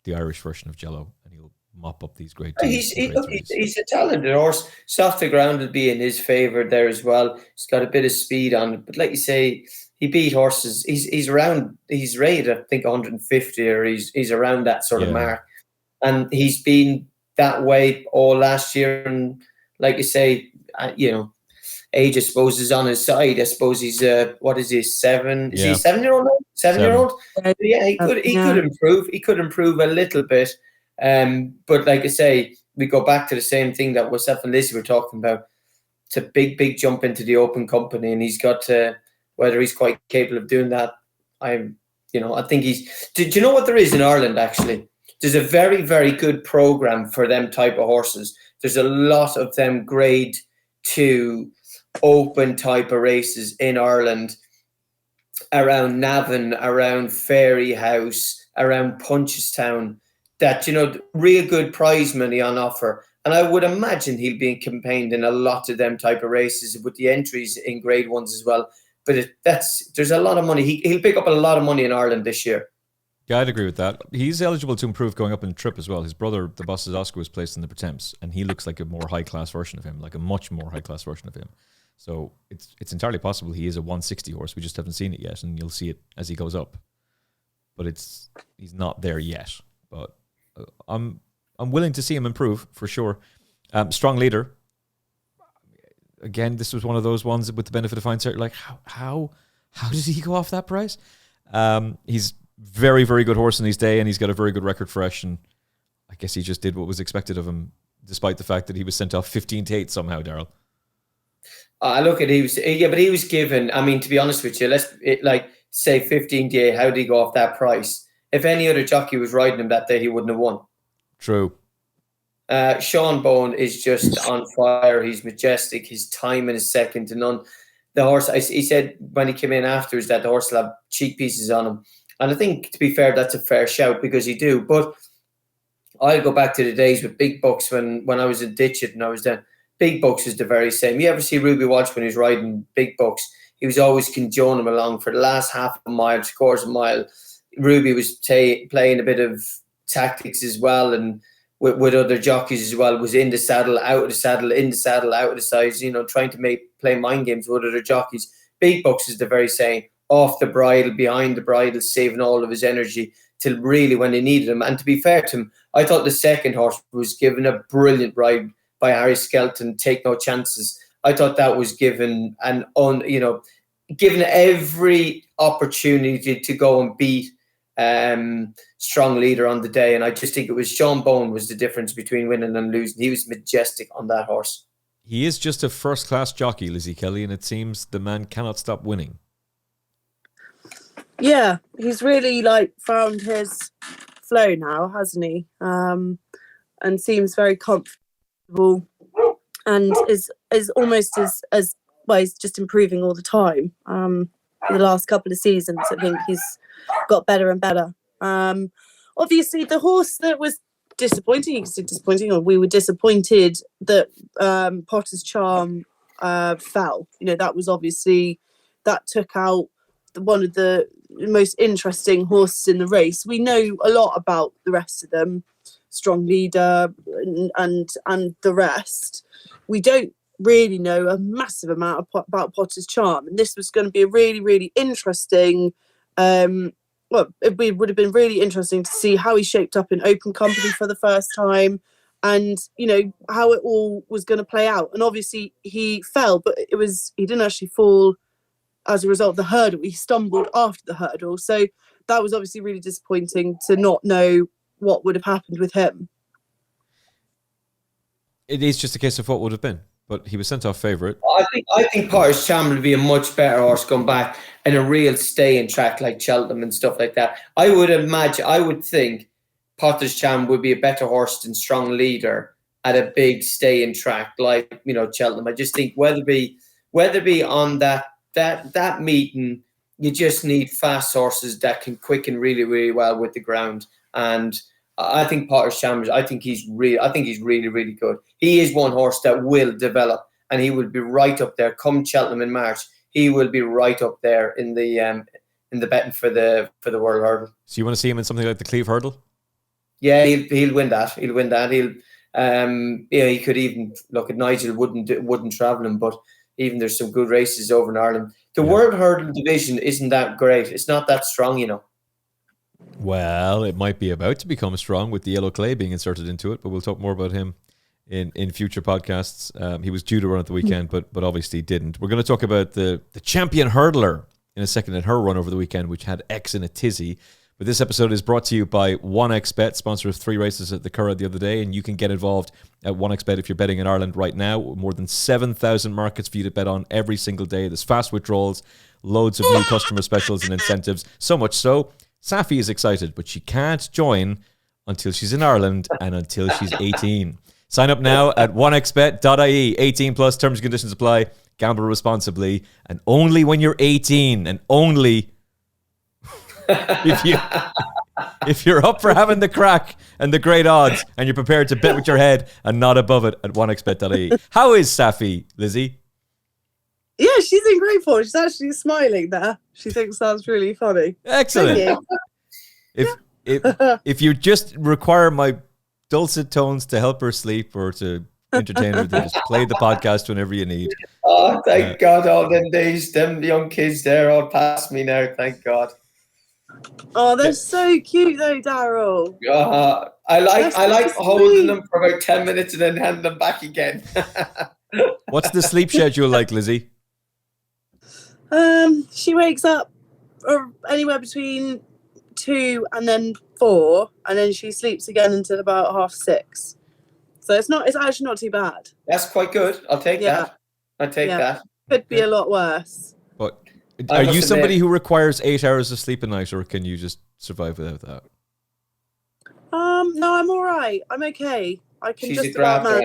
the Irish version of Djelo, and he'll mop up these grade 2s. He's a talented horse. Soft to ground will be in his favour there as well. He's got a bit of speed on it, but like you say, he beat horses. He's rated, I think, 150, or he's around that sort of mark, and he's been that way all last year. And like you say, age, I suppose, is on his side. I suppose he's what is he, 7? Is he a 7-year-old? 7-year-old? Yeah, he could improve. He could improve a little bit. But like I say, we go back to the same thing that myself and Lizzie were talking about. It's a big jump into the open company, and he's got to. Whether he's quite capable of doing that, I think he's. Do you know what there is in Ireland, actually? There's a very, very good program for them type of horses. There's a lot of them grade 2 open type of races in Ireland, around Navan, around Ferryhouse, around Punchestown, that, real good prize money on offer. And I would imagine he'll be campaigned in a lot of them type of races with the entries in grade 1s as well. But there's a lot of money. He'll pick up a lot of money in Ireland this year. Yeah, I'd agree with that. He's eligible to improve going up in the trip as well. His brother, the Boss's Oscar, was placed in the Pretemps, and he looks like a more high-class version of him, like a much more high-class version of him. So it's entirely possible he is a 160 horse. We just haven't seen it yet, and you'll see it as he goes up. But he's not there yet. But I'm willing to see him improve for sure. Strong leader. Again, this was one of those ones with the benefit of hindsight. Like, how does he go off that price? He's very, very good horse in his day, and he's got a very good record fresh. And I guess he just did what was expected of him, despite the fact that he was sent off 15-8 somehow, Daryl. But he was given. I mean, to be honest with you, say 15-8. How did he go off that price? If any other jockey was riding him that day, he wouldn't have won. True. Sean Bone is just on fire. He's majestic. His timing is second to none. The horse, he said when he came in afterwards that the horse will have cheek pieces on him. And I think, to be fair, that's a fair shout, because he do. But I'll go back to the days with Big Bucks when I was in Ditchit and I was there. Big Bucks is the very same. You ever see Ruby Walsh when he was riding Big Bucks? He was always cajoling him along for the last half a mile, quarter of a mile. Ruby was playing a bit of tactics as well, and with other jockeys as well, was in the saddle, out of the saddle, in the saddle, out of the sides, trying to play mind games with other jockeys. Big Bucks is the very same. Off the bridle, behind the bridle, saving all of his energy till really when they needed him. And to be fair to him, I thought the second horse was given a brilliant ride by Harry Skelton, Take No Chances. I thought that was given given every opportunity to go and beat Strong Leader on the day. And I just think it was Sean Bowen was the difference between winning and losing. He was majestic on that horse. He is just a first-class jockey, Lizzie Kelly, and it seems the man cannot stop winning. Yeah, he's really found his flow now, hasn't he? And seems very comfortable, and is almost as well. He's just improving all the time. In the last couple of seasons, I think he's got better and better. Obviously, the horse that was disappointing, or we were disappointed that Potter's Charm fell. That was obviously, that took out one of the most interesting horses in the race. We know a lot about the rest of them, Strong Leader and the rest. We don't really know a massive amount about Potter's Charm, and this was going to be a really, really interesting. It would have been really interesting to see how he shaped up in open company for the first time, and how it all was going to play out. And obviously he fell, but he didn't actually fall as a result of the hurdle. He stumbled after the hurdle, so that was obviously really disappointing to not know what would have happened with him. It is just a case of what would have been, but he was sent off favourite. I think Potter's Charm would be a much better horse going back in a real stay-in track like Cheltenham and stuff like that. I would think Potter's Charm would be a better horse than Strong Leader at a big stay-in track like Cheltenham. I just think Wetherby on that meeting, you just need fast horses that can quicken really, really well with the ground. And I think Potter's Charm, I think he's really, really good. He is one horse that will develop, and he will be right up there. Come Cheltenham in March, he will be right up there in the betting for the World Hurdle. So you want to see him in something like the Cleve Hurdle? Yeah, he'll win that. He'll win that. He could even look at Nigel wouldn't travel him, but even there's some good races over in Ireland. The World Hurdle division isn't that great. It's not that strong, Well, it might be about to become strong with the yellow clay being inserted into it, but we'll talk more about him in future podcasts. He was due to run at the weekend, but obviously didn't. We're going to talk about the champion hurdler in a second in her run over the weekend, which had X in a tizzy. But this episode is brought to you by 1xBet, sponsor of 3 races at the Curragh the other day, and you can get involved at 1xBet if you're betting in Ireland right now. More than 7,000 markets for you to bet on every single day. There's fast withdrawals, loads of new customer specials and incentives. So much so, Safi is excited, but she can't join until she's in Ireland and until she's 18. Sign up now at 1xbet.ie. 18 plus, terms and conditions apply. Gamble responsibly, and only when you're 18, and only if you're up for having the crack and the great odds, and you're prepared to bet with your head and not above it at 1xbet.ie. How is Safi, Lizzie? Yeah, she's in great form. She's actually smiling there. She thinks that's really funny. Excellent. If you just require my dulcet tones to help her sleep or to entertain her, then just play the podcast whenever you need. Oh, thank God, all them days, them young kids there all past me now, thank God. Oh, they're so cute though, Daryl. I like holding them for about 10 minutes and then handing them back again. What's the sleep schedule like, Lizzie? She wakes up anywhere between 2 and then 4, and then she sleeps again until about 6:30. So it's actually not too bad. That's quite good. I'll take that. That. Could be a lot worse. But are you somebody who requires 8 hours of sleep a night, or can you just survive without that? No, I'm all right. I'm okay. I can. She's just a grafter.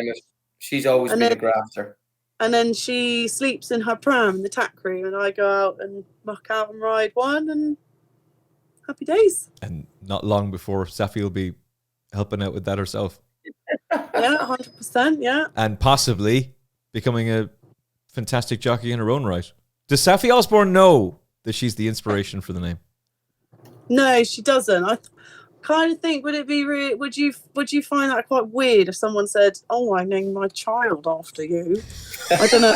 She's always been a grafter. And then she sleeps in her pram in the tack room, and I go out and muck out and ride one, and happy days. And not long before Safi will be helping out with that herself. Yeah, 100%. Yeah, and possibly becoming a fantastic jockey in her own right. Does Saffie Osborne know that she's the inspiration for the name? No, she doesn't. I kind of think, would you find that quite weird if someone said, "Oh, I named my child after you"? I don't know.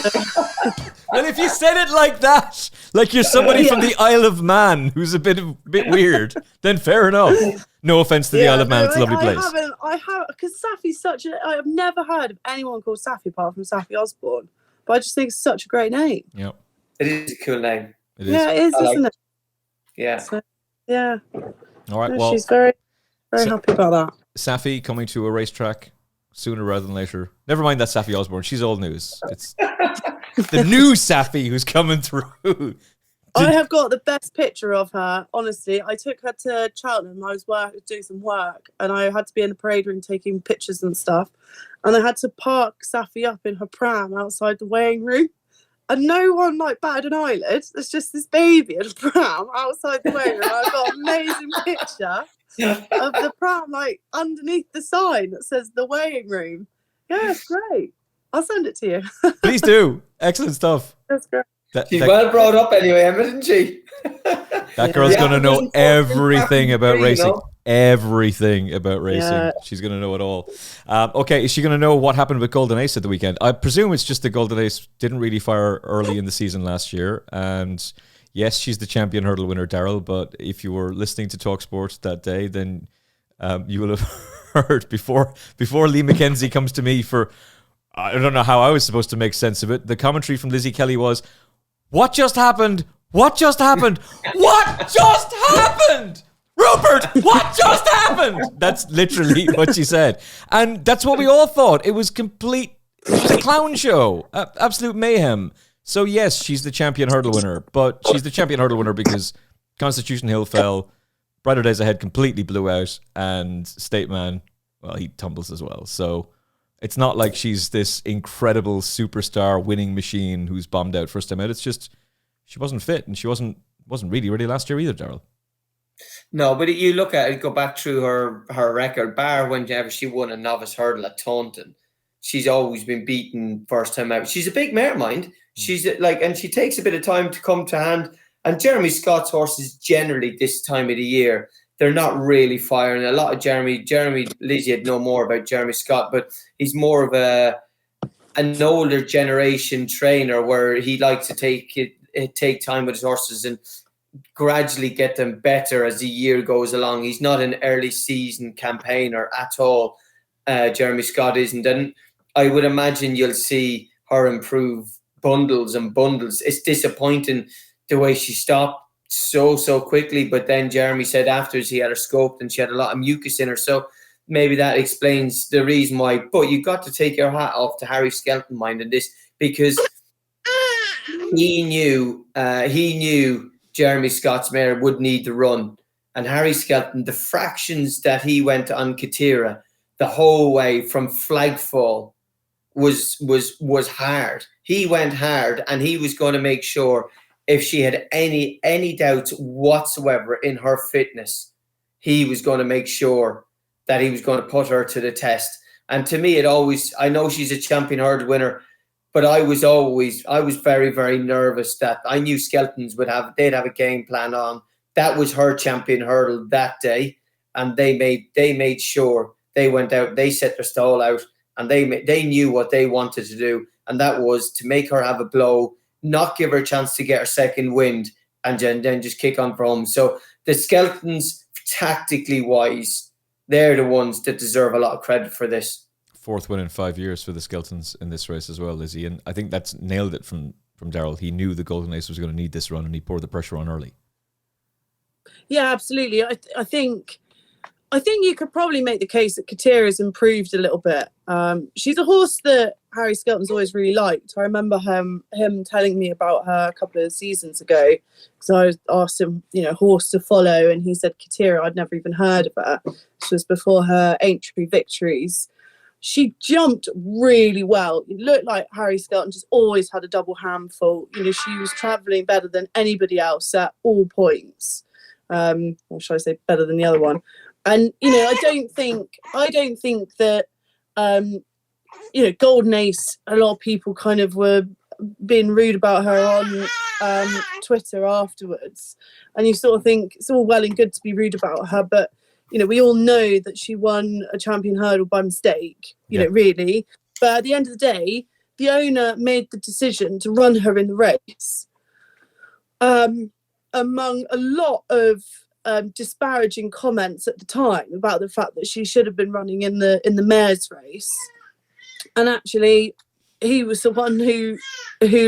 Well, if you said it like that, like you're somebody from the Isle of Man who's a bit weird, then fair enough. No offense to the Isle of Man, it's a lovely place. I have, because Saffie's I've never heard of anyone called Saffie apart from Saffie Osborne, but I just think it's such a great name. Yeah, it is a cool name. It is. Yeah, it is, isn't it? Yeah. So, yeah. All right. Well, she's very, very happy about that. Saffie coming to a racetrack sooner rather than later. Never mind that Saffie Osborne. She's old news. It's the new Saffie who's coming through. I have got the best picture of her. Honestly, I took her to Cheltenham. I was doing some work, and I had to be in the parade room taking pictures and stuff. And I had to park Saffie up in her pram outside the weighing room. And no one batted an eyelid. There's just this baby in a pram outside the weighing room. I've got an amazing picture of the pram underneath the sign that says the weighing room. Yeah, it's great. I'll send it to you. Please do. Excellent stuff. That's great. She's well brought up anyway, Emmet, isn't she? That girl's going to know everything about racing. Everything about racing. Yeah. She's going to know it all. Okay, is she going to know what happened with Golden Ace at the weekend? I presume it's just that Golden Ace didn't really fire early in the season last year. And yes, she's the champion hurdle winner, Daryl. But if you were listening to TalkSport that day, then you will have heard before Lee McKenzie comes to me for... I don't know how I was supposed to make sense of it. The commentary from Lizzie Kelly was, "What just happened? What just happened? What just happened? Rupert, what just happened?" That's literally what she said. And that's what we all thought. It was a clown show. Absolute mayhem. So yes, she's the champion hurdle winner. But she's the champion hurdle winner because Constitution Hill fell, Brighter Days Ahead completely blew out, and State Man, well, he tumbles as well. So... it's not like she's this incredible superstar winning machine who's bombed out first time out. It's just she wasn't fit, and she wasn't really ready last year either, Daryl. No, but you look at it, go back through her record, bar whenever she won a novice hurdle at Taunton, she's always been beaten first time out. She's a big mare, mind. She's and she takes a bit of time to come to hand. And Jeremy Scott's horses generally this time of the year, they're not really firing. A lot of Jeremy, Lizzie would know more about Jeremy Scott, but he's more of an older generation trainer where he likes to take time with his horses and gradually get them better as the year goes along. He's not an early season campaigner at all. Jeremy Scott isn't. And I would imagine you'll see her improve bundles and bundles. It's disappointing the way she stopped so quickly, but then Jeremy said afterwards he had her scoped and she had a lot of mucus in her, so maybe that explains the reason why. But you got to take your hat off to Harry Skelton, mind in this, because he knew Jeremy Scott's mare would need the run, and Harry Skelton, the fractions that he went on Katira the whole way from Flagfall was hard. He went hard, and he was going to make sure if she had any doubts whatsoever in her fitness, he was going to make sure that he was going to put her to the test. And to me, I know she's a champion hurdle winner, but I was very, very nervous that I knew Skeltons they'd have a game plan on. That was her champion hurdle that day. And they made sure they went out, they set their stall out, and they knew what they wanted to do. And that was to make her have a blow, not give her a chance to get her second wind, and then just kick on for home. So the Skeltons, tactically wise, they're the ones that deserve a lot of credit for this. 4th win in 5 years for the Skeltons in this race as well, Lizzie. And I think that's nailed it from Daryl. He knew the Golden Ace was going to need this run, and he poured the pressure on early. Yeah, absolutely. I think you could probably make the case that Katira's improved a little bit. She's a horse that Harry Skelton's always really liked. I remember him telling me about her a couple of seasons ago, because I asked him, horse to follow, and he said Katira, I'd never even heard of her. This was before her Aintree victories. She jumped really well. It looked like Harry Skelton just always had a double handful. She was travelling better than anybody else at all points. Or should I say better than the other one? And I don't think that Golden Ace, a lot of people kind of were being rude about her on Twitter afterwards, and you sort of think it's all well and good to be rude about her, but we all know that she won a champion hurdle by mistake, really. But at the end of the day, the owner made the decision to run her in the race, among a lot of disparaging comments at the time about the fact that she should have been running in the mare's race. And actually, he was the one who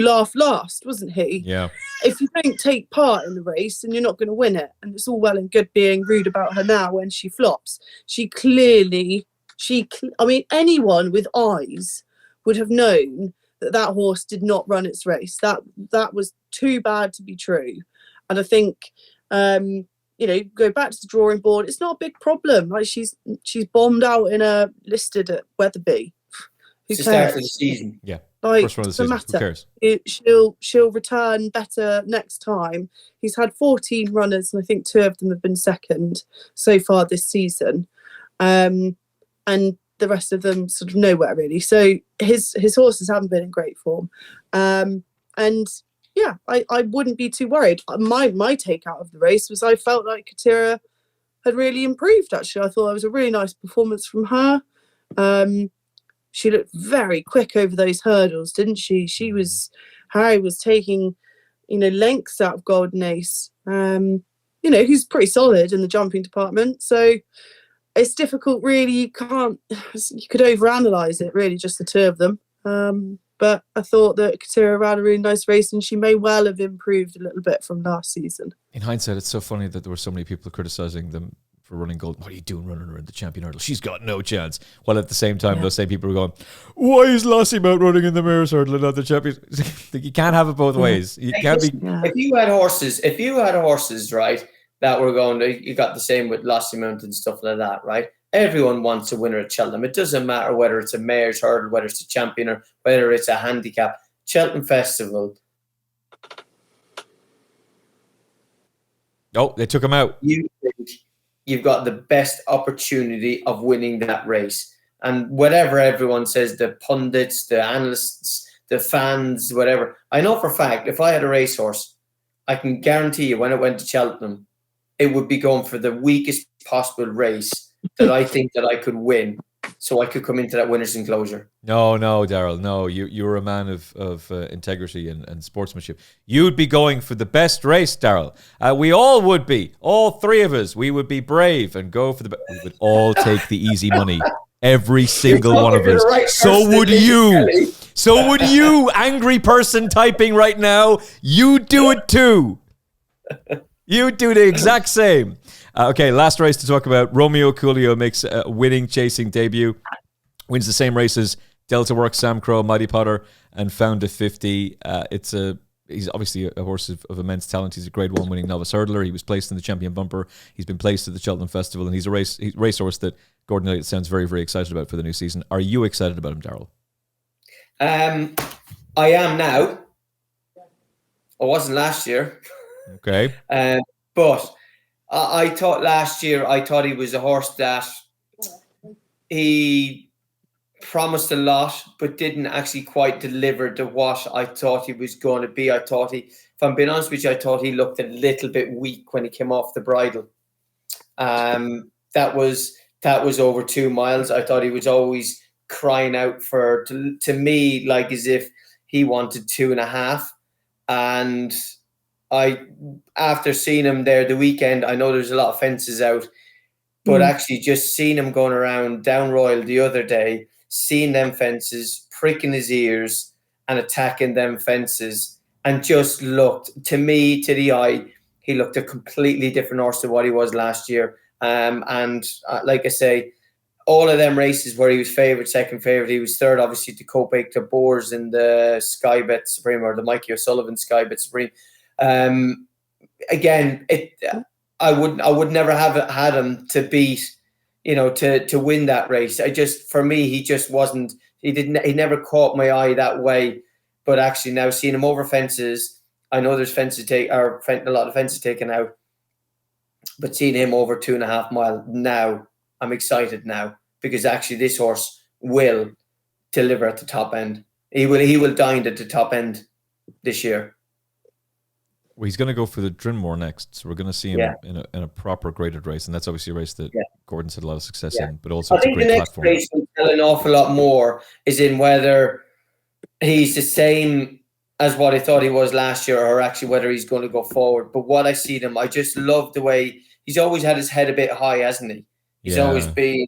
laughed last, wasn't he? Yeah. If you don't take part in the race, then you're not going to win it. And it's all well and good being rude about her now when she flops. Anyone with eyes would have known that horse did not run its race. That was too bad to be true. And I think, go back to the drawing board. It's not a big problem. Like she's bombed out in a listed at Wetherby. Who cares? Start for the season. Yeah. Like, first run of the season. Matter. Who cares? She'll return better next time. He's had 14 runners, and I think 2 of them have been second so far this season, and the rest of them sort of nowhere really. So his horses haven't been in great form, and yeah, I wouldn't be too worried. My take out of the race was I felt like Katerra had really improved. Actually, I thought it was a really nice performance from her. She looked very quick over those hurdles, didn't she? Harry was taking, lengths out of Golden Ace, who's pretty solid in the jumping department. So it's difficult, really. You could overanalyze it, really, just the 2 of them. But I thought that Katerra ran a really nice race, and she may well have improved a little bit from last season. In hindsight, it's so funny that there were so many people criticising them for running gold. What are you doing running her in the champion hurdle? She's got no chance. While at the same time, those same people are going, why is Lassie out running in the mare's hurdle and not the champion? You can't have it both ways. You can't be. If you had horses, right, that were going to, you got the same with Lassie Mount and stuff like that, right? Everyone wants a winner at Cheltenham. It doesn't matter whether it's a mare's hurdle, whether it's a champion, or whether it's a handicap. Cheltenham Festival. Oh, they took him out. You think you've got the best opportunity of winning that race. And whatever everyone says, the pundits, the analysts, the fans, whatever. I know for a fact, if I had a racehorse, I can guarantee you when it went to Cheltenham, it would be going for the weakest possible race that I think that I could win, so I could come into that winner's enclosure. No, Daryl. No, you're a man of integrity and sportsmanship. You'd be going for the best race, Daryl. We all would be. All 3 of us. We would be brave and go for the best. We would all take the easy money. Every single one of us. Right, so would you. So would you, angry person typing right now. You do it too. You do the exact same. Okay, last race to talk about. Romeo Coolio makes a winning chasing debut. Wins the same races. Delta Works, Sam Crow, Mighty Potter, and Found a 50. He's obviously a horse of immense talent. He's a Grade 1 winning novice hurdler. He was placed in the Champion Bumper. He's been placed at the Cheltenham Festival, and he's a racehorse that Gordon Elliott sounds very, very excited about for the new season. Are you excited about him, Daryl? I am now. I wasn't last year. Okay. But I thought last year, he was a horse that he promised a lot, but didn't actually quite deliver to what I thought he was going to be. If I'm being honest with you, I thought he looked a little bit weak when he came off the bridle. That was over 2 miles. I thought he was always crying out for, to me, like as if he wanted 2.5. And after seeing him there the weekend, I know there's a lot of fences out, but actually just seeing him going around Down Royal the other day, seeing them fences, pricking his ears and attacking them fences, and just looked, to me, to the eye, he looked a completely different horse to what he was last year. Like I say, all of them races where he was favourite, second favourite, he was third, obviously, to Copac, to Boers in the Sky Bet Supreme, or the Mikey O'Sullivan Sky Bet Supreme. Again, I would never have had him to beat, to win that race. For me, he just wasn't. He never caught my eye that way. But actually, now seeing him over fences, I know there's a lot of fences taken out. But seeing him over 2.5 mile now, I'm excited now, because actually this horse will deliver at the top end. He will dine at the top end this year. Well, he's going to go for the Drinmore next, so we're going to see him in a proper graded race, and that's obviously a race that Gordon's had a lot of success in. But also, I think the next race will tell an awful lot more is in whether he's the same as what I thought he was last year, or actually whether he's going to go forward. But what I see him, I just love the way he's always had his head a bit high, hasn't he? He's always been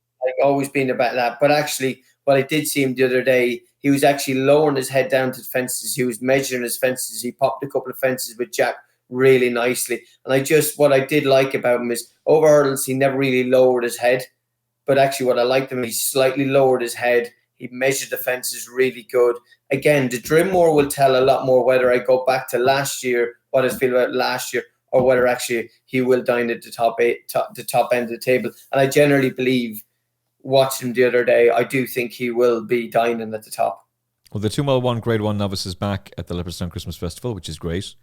about that. But actually, what I did see him the other day, he was actually lowering his head down to the fences. He was measuring his fences. He popped a couple of fences with Jack really nicely. And what I did like about him is over hurdles, he never really lowered his head. But actually what I liked him, he slightly lowered his head. He measured the fences really good. Again, the Drinmore will tell a lot more whether I go back to last year, what I feel about last year, or whether actually he will dine at the top end of the table. And I generally believe, watching him the other day, I do think he will be dining at the top. Well, the 2 mile 1 Grade 1 novice is back at the Leopardstown Christmas Festival, which is great.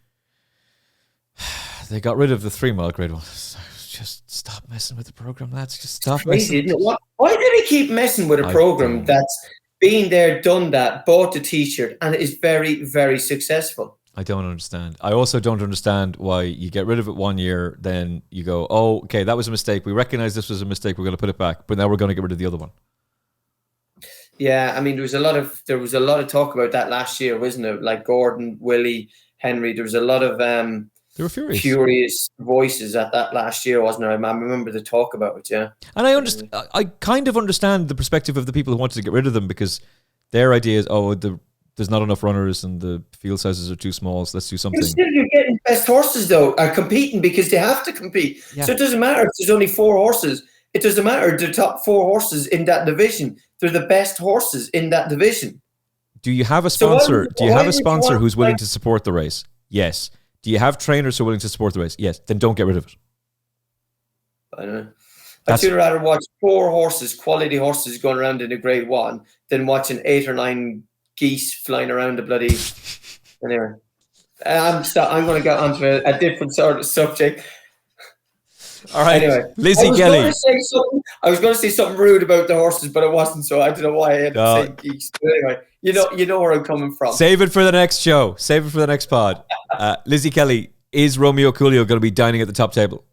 They got rid of the 3 mile Grade 1. Just stop messing with the program, lads. Just stop messing. Why do they keep messing with a program that's been there, done that, bought the t-shirt, and is very, very successful? I don't understand. I also don't understand why you get rid of it 1 year, then you go, oh, okay, that was a mistake. We recognize this was a mistake. We're going to put it back, but now we're going to get rid of the other one. Yeah, I mean, there was a lot of talk about that last year, wasn't it? Like Gordon, Willie, Henry. There was a lot of they were furious voices at that last year, wasn't there? I remember the talk about it. Yeah, and I kind of understand the perspective of the people who wanted to get rid of them, because their idea is, there's not enough runners and the field sizes are too small, so let's do something. You're getting best horses, though, are competing because they have to compete. Yeah. So it doesn't matter if there's only 4 horses. It doesn't matter. The top 4 horses in that division, they're the best horses in that division. Do you have a sponsor? Do you have a sponsor who's willing to support the race? Yes. Do you have trainers who are willing to support the race? Yes. Then don't get rid of it. I don't know. I'd sooner rather watch 4 horses, quality horses, going around in a Grade 1 than watching 8 or 9 geese flying around the bloody. Anyway, I'm going to get onto a different sort of subject. All right, anyway, Lizzie Kelly. I was going to say something rude about the horses, but it wasn't. So I don't know why I had to say geese. But anyway, you know where I'm coming from. Save it for the next show. Save it for the next pod. Lizzie Kelly, is Romeo Coolio going to be dining at the top table?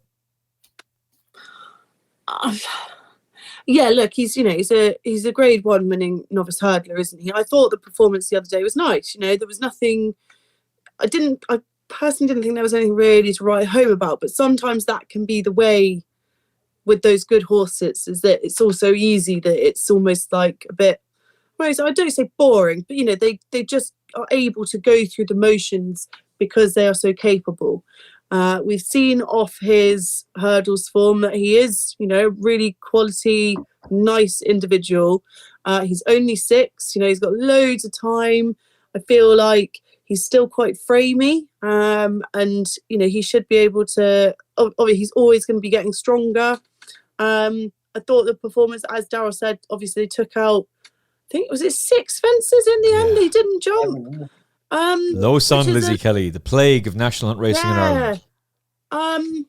Yeah, look, he's a Grade 1 winning novice hurdler, isn't he? I thought the performance the other day was nice. There was nothing. I personally didn't think there was anything really to write home about. But sometimes that can be the way with those good horses, is that it's also easy that it's almost like a bit. Well, I don't say boring, but they just are able to go through the motions because they are so capable. We've seen off his hurdles form that he is, really quality, nice individual. He's only 6, he's got loads of time. I feel like he's still quite framey, and he should be able to. Obviously, he's always going to be getting stronger. I thought the performance, as Daryl said, obviously they took out. I think was it 6 fences in the end. He didn't jump. Low sun, Lizzie Kelly, the plague of national hunt racing in Ireland. It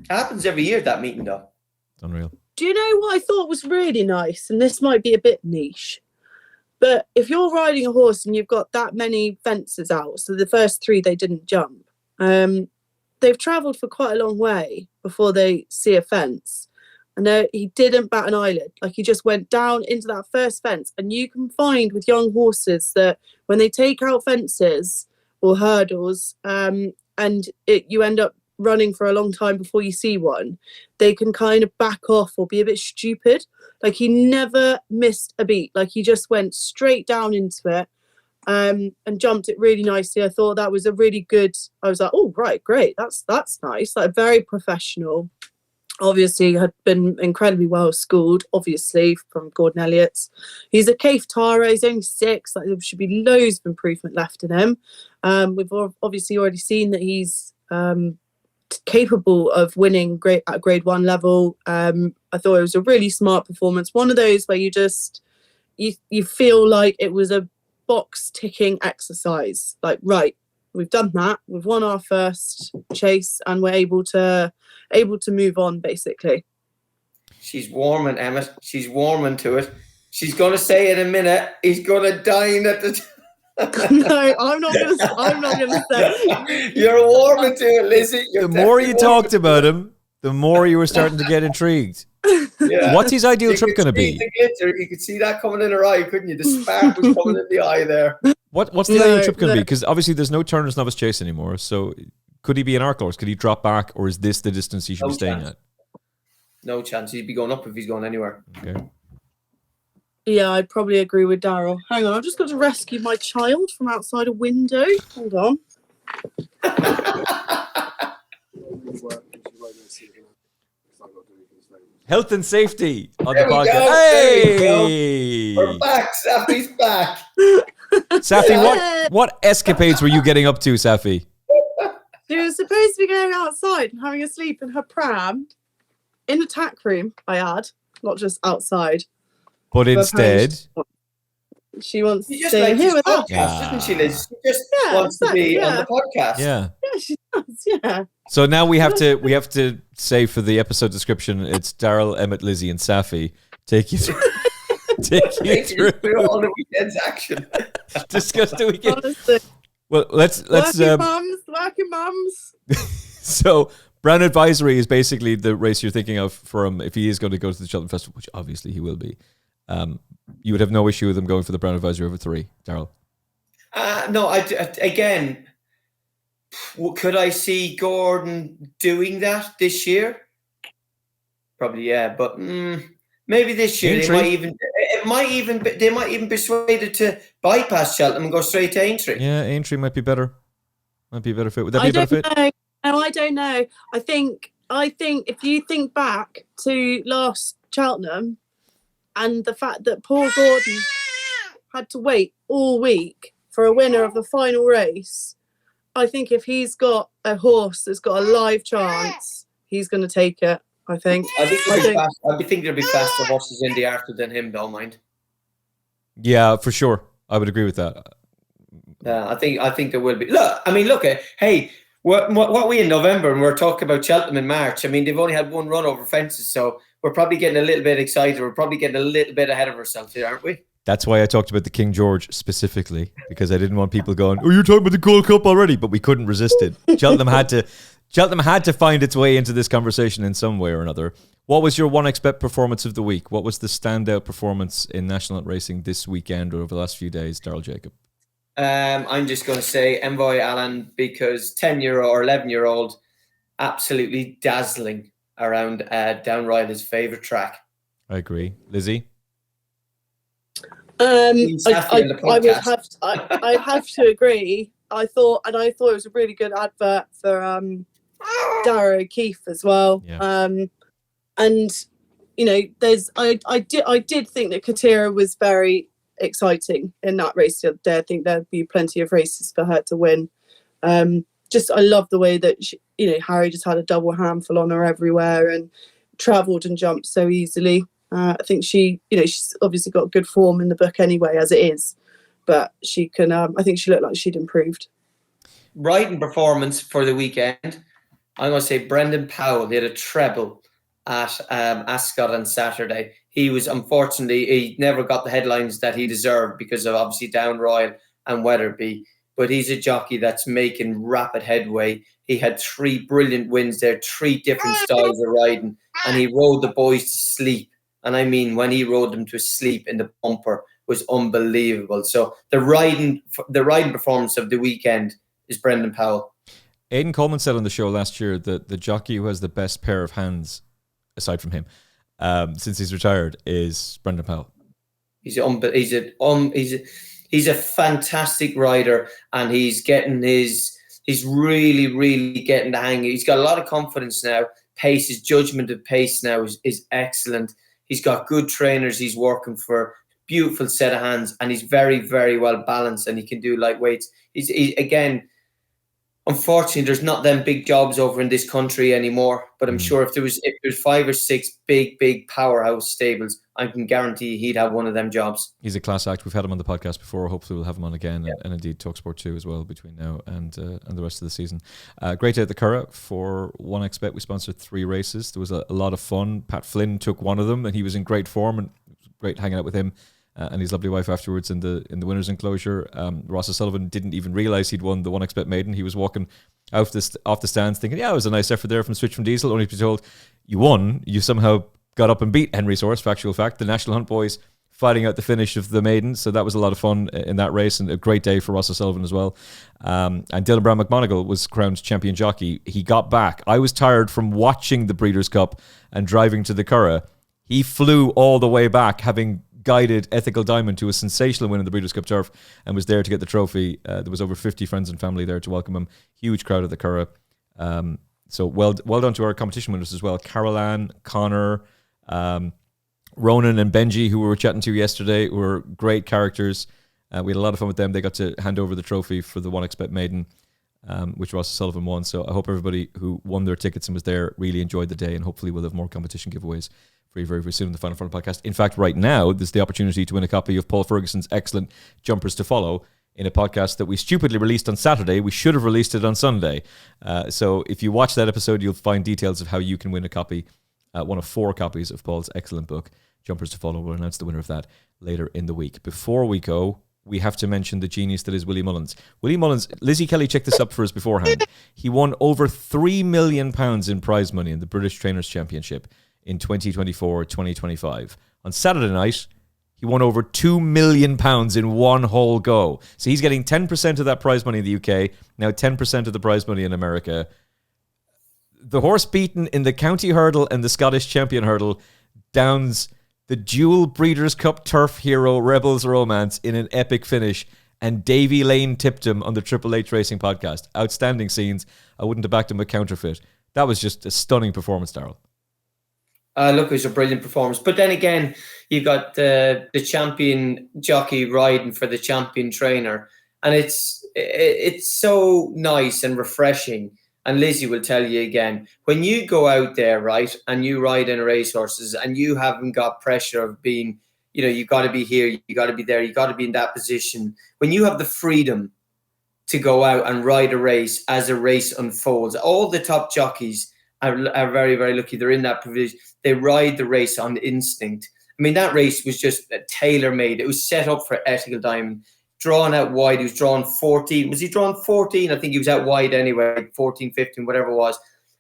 happens every year, that meeting, though. It's unreal. Do you know what I thought was really nice? And this might be a bit niche, but if you're riding a horse and you've got that many fences out, so the first 3 they didn't jump, they've travelled for quite a long way before they see a fence. And he didn't bat an eyelid. Like, he just went down into that first fence. And you can find with young horses that when they take out fences or hurdles, you end up running for a long time before you see one, they can kind of back off or be a bit stupid. Like, he never missed a beat. Like, he just went straight down into it and jumped it really nicely. I thought that was a really good. I was like, oh, right, great. That's nice. Like, very professional. Obviously had been incredibly well schooled, obviously, from Gordon Elliott's. He's a Cafe Tara, he's only 6, like, there should be loads of improvement left in him. We've obviously already seen that he's capable of winning at Grade 1 level. I thought it was a really smart performance. One of those where you feel like it was a box ticking exercise. Like, right, we've done that. We've won our first chase, and we're able to move on, basically. She's warming, Emmet. She's warming to it. She's going to say in a minute, he's going to dine at the... No, I'm not going to say. You're warming to it, Lizzie. The more you talked about him, the more you were starting to get intrigued. Yeah. What's his ideal trip going to be? The glitter. You could see that coming in her eye, couldn't you? The spark was coming in the eye there. What's the ideal trip going to be? Because obviously there's no Turner's Novice Chase anymore. So could he be an Arc Horse? Could he drop back? Or is this the distance he should be staying at? No chance. He'd be going up if he's going anywhere. Okay. Yeah, I'd probably agree with Daryl. Hang on, I've just got to rescue my child from outside a window. Hold on. Health and safety on There the we podcast. go. Hey! We're back. Safi's back. Safi, what escapades were you getting up to, Safi? She was supposed to be going outside and having a sleep in her pram in the tack room, I add, not just outside. But instead, she wants to She just stay likes here this with us. podcast, doesn't she, Liz? She just wants to be on the podcast. yeah. Yeah, she does, yeah. So now we have to say for the episode description, it's Daryl, Emmet, Lizzie, and Safi. Take you through all the weekend's action. Discuss the weekend. Honestly. Well, let's working mums. So Brown Advisory is basically the race you're thinking of for him if he is going to go to the Cheltenham Festival, which obviously he will be. You would have no issue with him going for the Brown Advisory over 3, Daryl. No, again, could I see Gordon doing that this year? Probably, yeah, but maybe this year they might even be persuaded to bypass Cheltenham and go straight to Aintree. Yeah, Aintree might be better. Might be a better fit. Would that be a better fit? No, I don't know. I think if you think back to last Cheltenham and the fact that Paul Gordon had to wait all week for a winner of the final race, I think if he's got a horse that's got a live chance, he's going to take it. I think. I think there'll be faster horses in the after than him, don't mind. Yeah, for sure. I would agree with that. Yeah, I think there will be. Look, hey, what we in November and we're talking about Cheltenham in March. I mean, they've only had one run over fences, so we're probably getting a little bit excited. We're probably getting a little bit ahead of ourselves here, aren't we? That's why I talked about the King George specifically, because I didn't want people going, "Oh, you're talking about the Gold Cup already," but we couldn't resist it. Cheltenham had to find its way into this conversation in some way or another. What was your one expect performance of the week? What was the standout performance in national racing this weekend or over the last few days, Daryl Jacob? I'm just going to say Envoi Allen, because 10-year-old or 11-year-old, absolutely dazzling around Down Royal, his favourite track. I agree. Lizzie? I have to agree. I thought it was a really good advert for Darrow O'Keefe as well. Yeah. And you know, I did think that Katira was very exciting in that race the other day. I think there'd be plenty of races for her to win. I love the way that Harry just had a double handful on her everywhere and travelled and jumped so easily. I think she's obviously got good form in the book anyway, as it is, but she can. I think she looked like she'd improved. Riding performance for the weekend, I'm going to say Brendan Powell. He had a treble at Ascot on Saturday. He was, unfortunately, he never got the headlines that he deserved because of obviously Down Royal and Wetherby. But he's a jockey that's making rapid headway. He had 3 brilliant wins there, 3 different styles of riding, and he rode the boys to sleep. And I mean, when he rode them to sleep in the bumper was unbelievable. So the riding performance of the weekend is Brendan Powell. Aidan Coleman said on the show last year that the jockey who has the best pair of hands, aside from him, since he's retired, is Brendan Powell. He's a fantastic rider, and he's really, really getting the hang. He's got a lot of confidence now. Pace, his judgment of pace now is excellent. He's got good trainers he's working for, beautiful set of hands, and he's very, very well balanced, and he can do lightweights. He's again, unfortunately, there's not them big jobs over in this country anymore. But I'm sure if there's 5 or 6 big powerhouse stables, I can guarantee he'd have one of them jobs. He's a class act. We've had him on the podcast before. Hopefully, we'll have him on again, and indeed TalkSport 2 as well between now and the rest of the season. Great day at the Curragh for 1xBet. We sponsored 3 races. There was a lot of fun. Pat Flynn took one of them, and he was in great form, and it was great hanging out with him. And his lovely wife afterwards in the winners' enclosure. Ross O'Sullivan didn't even realise he'd won the 1xBet maiden. He was walking off the stands thinking, it was a nice effort there from Switch from Diesel, only to be told, you won. You somehow got up and beat Henry Source, factual fact. The National Hunt boys fighting out the finish of the maiden. So that was a lot of fun in that race, and a great day for Ross O'Sullivan as well. And Dylan Brown McMonigal was crowned champion jockey. He got back. I was tired from watching the Breeders' Cup and driving to the Curragh. He flew all the way back, having guided Ethical Diamond to a sensational win in the Breeders' Cup Turf, and was there to get the trophy. There was over 50 friends and family there to welcome him. Huge crowd at the Curragh. So well done to our competition winners as well. Carol Ann, Connor, Ronan and Benji, who we were chatting to yesterday, were great characters. We had a lot of fun with them. They got to hand over the trophy for the 1xBet maiden, which Ross Sullivan won. So I hope everybody who won their tickets and was there really enjoyed the day, and hopefully we'll have more competition giveaways very, very soon in the Final Furlong podcast. In fact, right now, there's the opportunity to win a copy of Paul Ferguson's excellent Jumpers to Follow in a podcast that we stupidly released on Saturday. We should have released it on Sunday. So if you watch that episode, you'll find details of how you can win a copy, one of 4 copies of Paul's excellent book, Jumpers to Follow. We'll announce the winner of that later in the week. Before we go, we have to mention the genius that is Willie Mullins. Willie Mullins, Lizzie Kelly checked this up for us beforehand. He won over £3 million in prize money in the British Trainers' Championship in 2024-2025. On Saturday night, he won over £2 million in one whole go. So he's getting 10% of that prize money in the UK, now 10% of the prize money in America. The horse beaten in the County Hurdle and the Scottish Champion Hurdle downs the dual Breeders' Cup turf hero Rebels Romance in an epic finish, and Davy Lane tipped him on the Triple H Racing podcast. Outstanding scenes. I wouldn't have backed him with counterfeit. That was just a stunning performance, Daryl. Look, it was a brilliant performance. But then again, you got the champion jockey riding for the champion trainer. And it's so nice and refreshing. And Lizzie will tell you again, when you go out there, right, and you ride in racehorses and you haven't got pressure of being, you got to be here, you got to be there, you got to be in that position. When you have the freedom to go out and ride a race as a race unfolds, all the top jockeys are very, very lucky. They're in that privilege. They ride the race on instinct. I mean, that race was just tailor-made. It was set up for Ethical Diamond. Drawn out wide. He was drawn 14. Was he drawn 14? I think he was out wide anyway, 14, 15, whatever it was.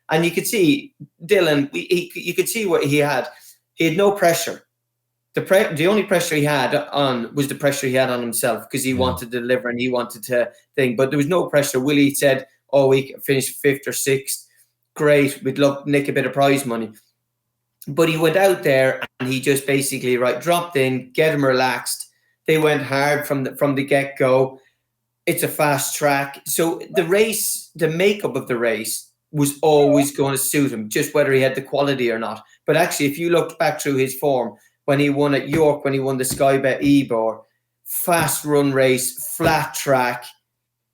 And you could see Dylan, you could see what he had. He had no pressure. The only pressure he had on was the pressure he had on himself, because he wanted to deliver and he wanted to think. But there was no pressure. Willie said, we finished 5th or 6th. Great, we'd love to nick a bit of prize money. But he went out there and he just basically dropped in, get him relaxed. They went hard from the get-go. It's a fast track. So the race, the makeup of the race was always going to suit him, just whether he had the quality or not. But actually, if you looked back through his form, when he won at York, when he won the Sky Bet Ebor, fast run race, flat track,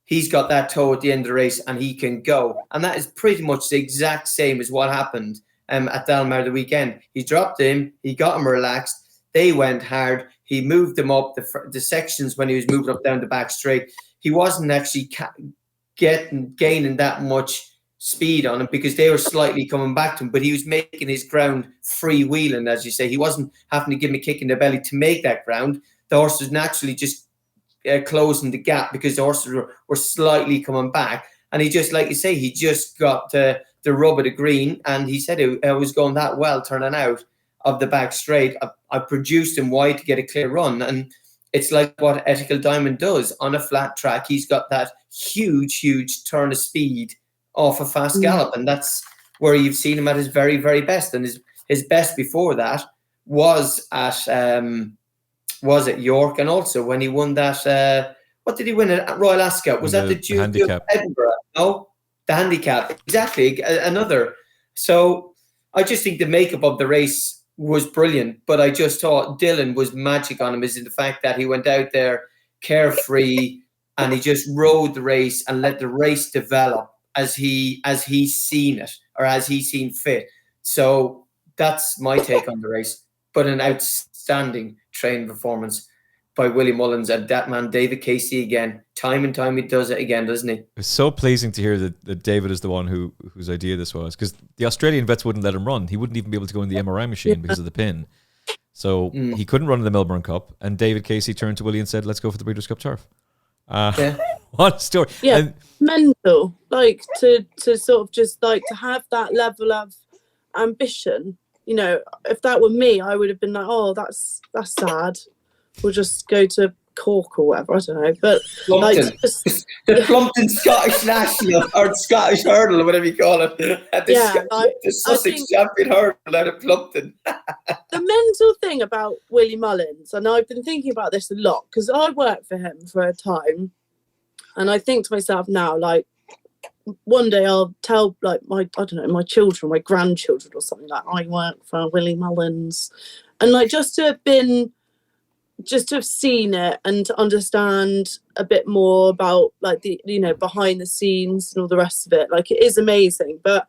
he's got that toe at the end of the race and he can go. And that is pretty much the exact same as what happened at Dalmar the weekend. He dropped him, he got him relaxed, they went hard, he moved them up the sections when he was moving up down the back straight. He wasn't actually gaining that much speed on him because they were slightly coming back to him, but he was making his ground freewheeling, as you say. He wasn't having to give him a kick in the belly to make that ground. The horse was naturally just closing the gap because the horses were slightly coming back. And he just, like you say, he just got the rub of the green, and he said it was going that well turning out of the back straight. I produced him wide to get a clear run, and it's like what Ethical Diamond does on a flat track. He's got that huge turn of speed off a fast gallop, and that's where you've seen him at his very, very best. And his best before that was at York, and also when he won that. What did he win at Royal Ascot? Was that the Duke of Edinburgh? No, the handicap. Exactly, another. So I just think the makeup of the race was brilliant, but I just thought Dylan was magic on him, is in the fact that he went out there carefree, and he just rode the race and let the race develop as he's seen it, or as he's seen fit. So that's my take on the race. But an outstanding training performance by Willie Mullins, and that man David Casey again. Time and time he does it again, doesn't he? It's so pleasing to hear that David is the one whose idea this was, because the Australian vets wouldn't let him run. He wouldn't even be able to go in the MRI machine because of the pin. So he couldn't run in the Melbourne Cup, and David Casey turned to Willie and said, let's go for the Breeders' Cup turf. What a story. Yeah, and, mental. Like, to sort of just like to have that level of ambition. You know, if that were me, I would have been like, oh, that's sad. We'll just go to Cork or whatever, I don't know. But Plumpton. like, just, the Plumpton Scottish National, or Scottish Hurdle, or whatever you call it. The Sussex champion hurdle out of Plumpton. The mental thing about Willie Mullins, and I've been thinking about this a lot, because I worked for him for a time, and I think to myself now, like, one day I'll tell, like, my children, my grandchildren or something, like, I work for Willie Mullins. And like, just to have seen it and to understand a bit more about, like, the, you know, behind the scenes and all the rest of it, like, it is amazing. But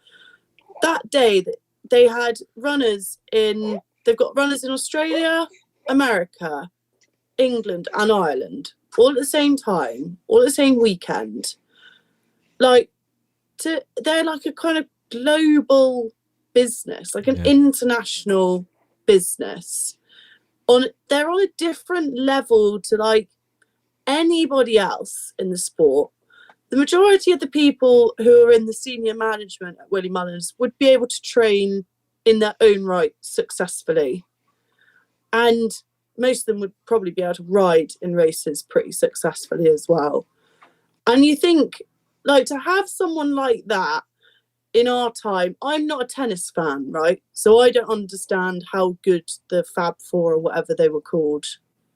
that day they had they've got runners in Australia, America, England and Ireland, all at the same time, all at the same weekend. Like, they're like a kind of global business, like an international business. They're on a different level to like anybody else in the sport. The majority of the people who are in the senior management at Willie Mullins would be able to train in their own right successfully, and most of them would probably be able to ride in races pretty successfully as well. And you think, like, to have someone like that in our time, I'm not a tennis fan, right? So I don't understand how good the Fab Four or whatever they were called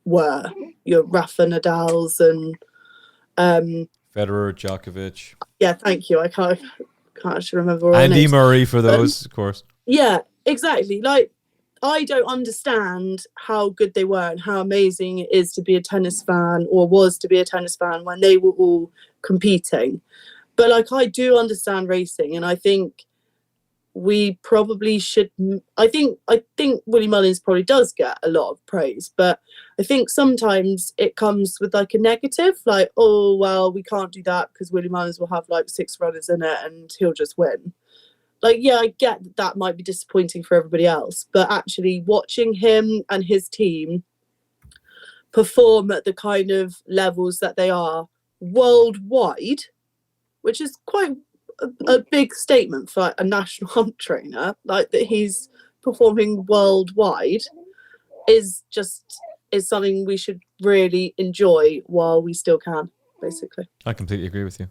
were. Your Rafa Nadals and Federer, Djokovic. Yeah, thank you. I can't actually remember all Andy names. Murray for those, of course. Yeah, exactly. Like, I don't understand how good they were and how amazing it is to be a tennis fan, or was to be a tennis fan, when they were all competing. But like, I do understand racing, and I think we probably should. I think Willie Mullins probably does get a lot of praise, but I think sometimes it comes with like a negative, like, oh well, we can't do that because Willie Mullins will have like 6 runners in it and he'll just win. Like, yeah, I get that might be disappointing for everybody else, but actually watching him and his team perform at the kind of levels that they are worldwide, which is quite a big statement for a national hunt trainer, like that he's performing worldwide, is something we should really enjoy while we still can, basically. I completely agree with you.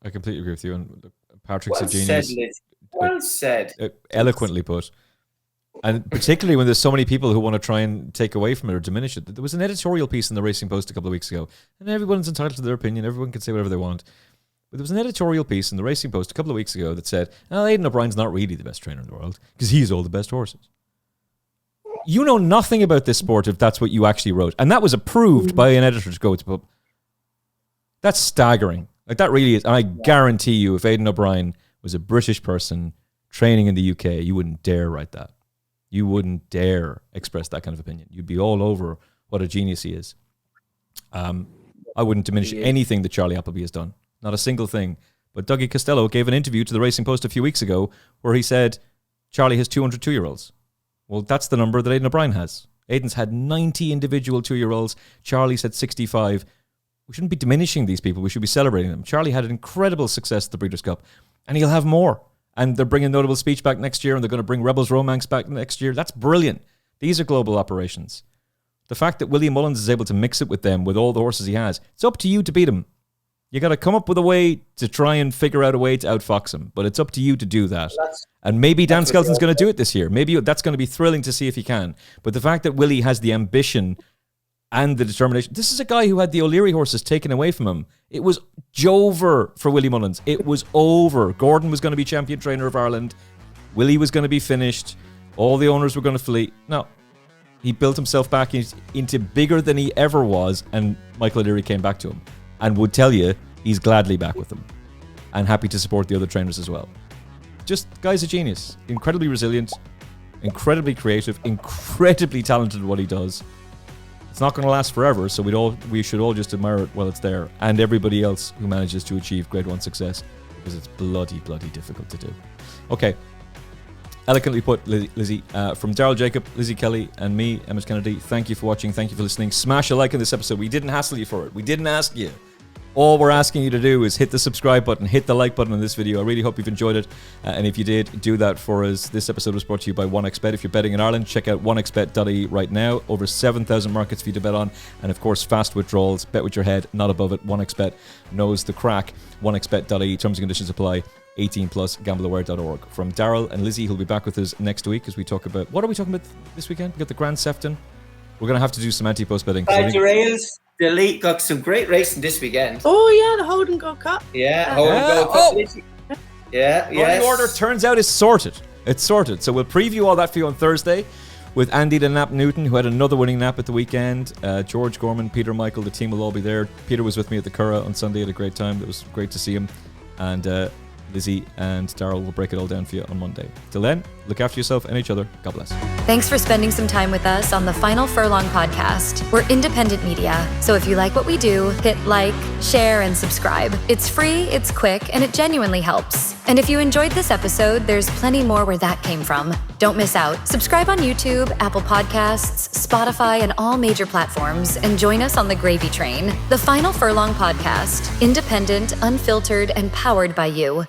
And Patrick's a genius. Well said. Eloquently put. And particularly when there's so many people who want to try and take away from it or diminish it. There was an editorial piece in the Racing Post a couple of weeks ago, and everyone's entitled to their opinion. Everyone can say whatever they want. But there was an editorial piece in the Racing Post a couple of weeks ago that said, Aidan O'Brien's not really the best trainer in the world because he's all the best horses. You know nothing about this sport if that's what you actually wrote. And that was approved by an editor to go to pub. That's staggering. Like, that really is. And I guarantee you, if Aidan O'Brien was a British person training in the UK, you wouldn't dare write that. You wouldn't dare express that kind of opinion. You'd be all over what a genius he is. I wouldn't diminish anything that Charlie Appleby has done. Not a single thing. But Dougie Costello gave an interview to the Racing Post a few weeks ago where he said Charlie has 200 2-year-olds. Well, that's the number that Aidan O'Brien has. Aidan's had 90 individual 2-year-olds. Charlie's had 65. We shouldn't be diminishing these people. We should be celebrating them. Charlie had an incredible success at the Breeders' Cup, and he'll have more. And they're bringing Notable Speech back next year, and they're going to bring Rebels Romance back next year. That's brilliant. These are global operations. The fact that Willie Mullins is able to mix it with them, with all the horses he has, it's up to you to beat him. You got to come up with a way to try and figure out a way to outfox him, but it's up to you to do that. And maybe Dan Skelton's going to do it this year. Maybe that's going to be thrilling to see if he can. But the fact that Willie has the ambition and the determination. This is a guy who had the O'Leary horses taken away from him. It was Jover for Willie Mullins. It was over. Gordon was going to be champion trainer of Ireland. Willie was going to be finished. All the owners were going to flee. No. He built himself back into bigger than he ever was, and Michael O'Leary came back to him. and would tell you he's gladly back with them and happy to support the other trainers as well. Just, guy's a genius. Incredibly resilient, incredibly creative, incredibly talented at what he does. It's not going to last forever, so we should all just admire it while it's there, and everybody else who manages to achieve Grade 1 success, because it's bloody difficult to do. Okay. Eloquently put, Lizzie. From Daryl Jacob, Lizzie Kelly, and me, Emmet Kennedy, thank you for watching. Thank you for listening. Smash a like in this episode. We didn't hassle you for it. We didn't ask you. All we're asking you to do is hit the subscribe button, hit the like button on this video. I really hope you've enjoyed it. And if you did, do that for us. This episode was brought to you by 1xBet. If you're betting in Ireland, check out 1xBet.ie right now. Over 7,000 markets for you to bet on. And of course, fast withdrawals. Bet with your head, not above it. 1xBet knows the crack. 1xBet.ie. Terms and conditions apply. 18+, gambleaware.org. From Daryl and Lizzie, who'll be back with us next week as we talk about... What are we talking about this weekend? We got the Grand Sefton. We're going to have to do some anti-post betting. Rails. The elite got some great racing this weekend. Oh yeah, the Holden Gold Cup. Yeah, Holden Gold Cup. Yeah, yes. The order turns out is sorted. It's sorted. So we'll preview all that for you on Thursday with Andy the Nap Newton, who had another winning nap at the weekend. George Gorman, Peter Michael, the team will all be there. Peter was with me at the Curragh on Sunday. Had a great time. It was great to see him. And Lizzie and Daryl will break it all down for you on Monday. Till then, look after yourself and each other. God bless. Thanks for spending some time with us on the Final Furlong podcast. We're independent media, so if you like what we do, hit like, share, and subscribe. It's free, it's quick, and it genuinely helps. And if you enjoyed this episode, there's plenty more where that came from. Don't miss out. Subscribe on YouTube, Apple Podcasts, Spotify, and all major platforms, and join us on the gravy train. The Final Furlong podcast, independent, unfiltered, and powered by you.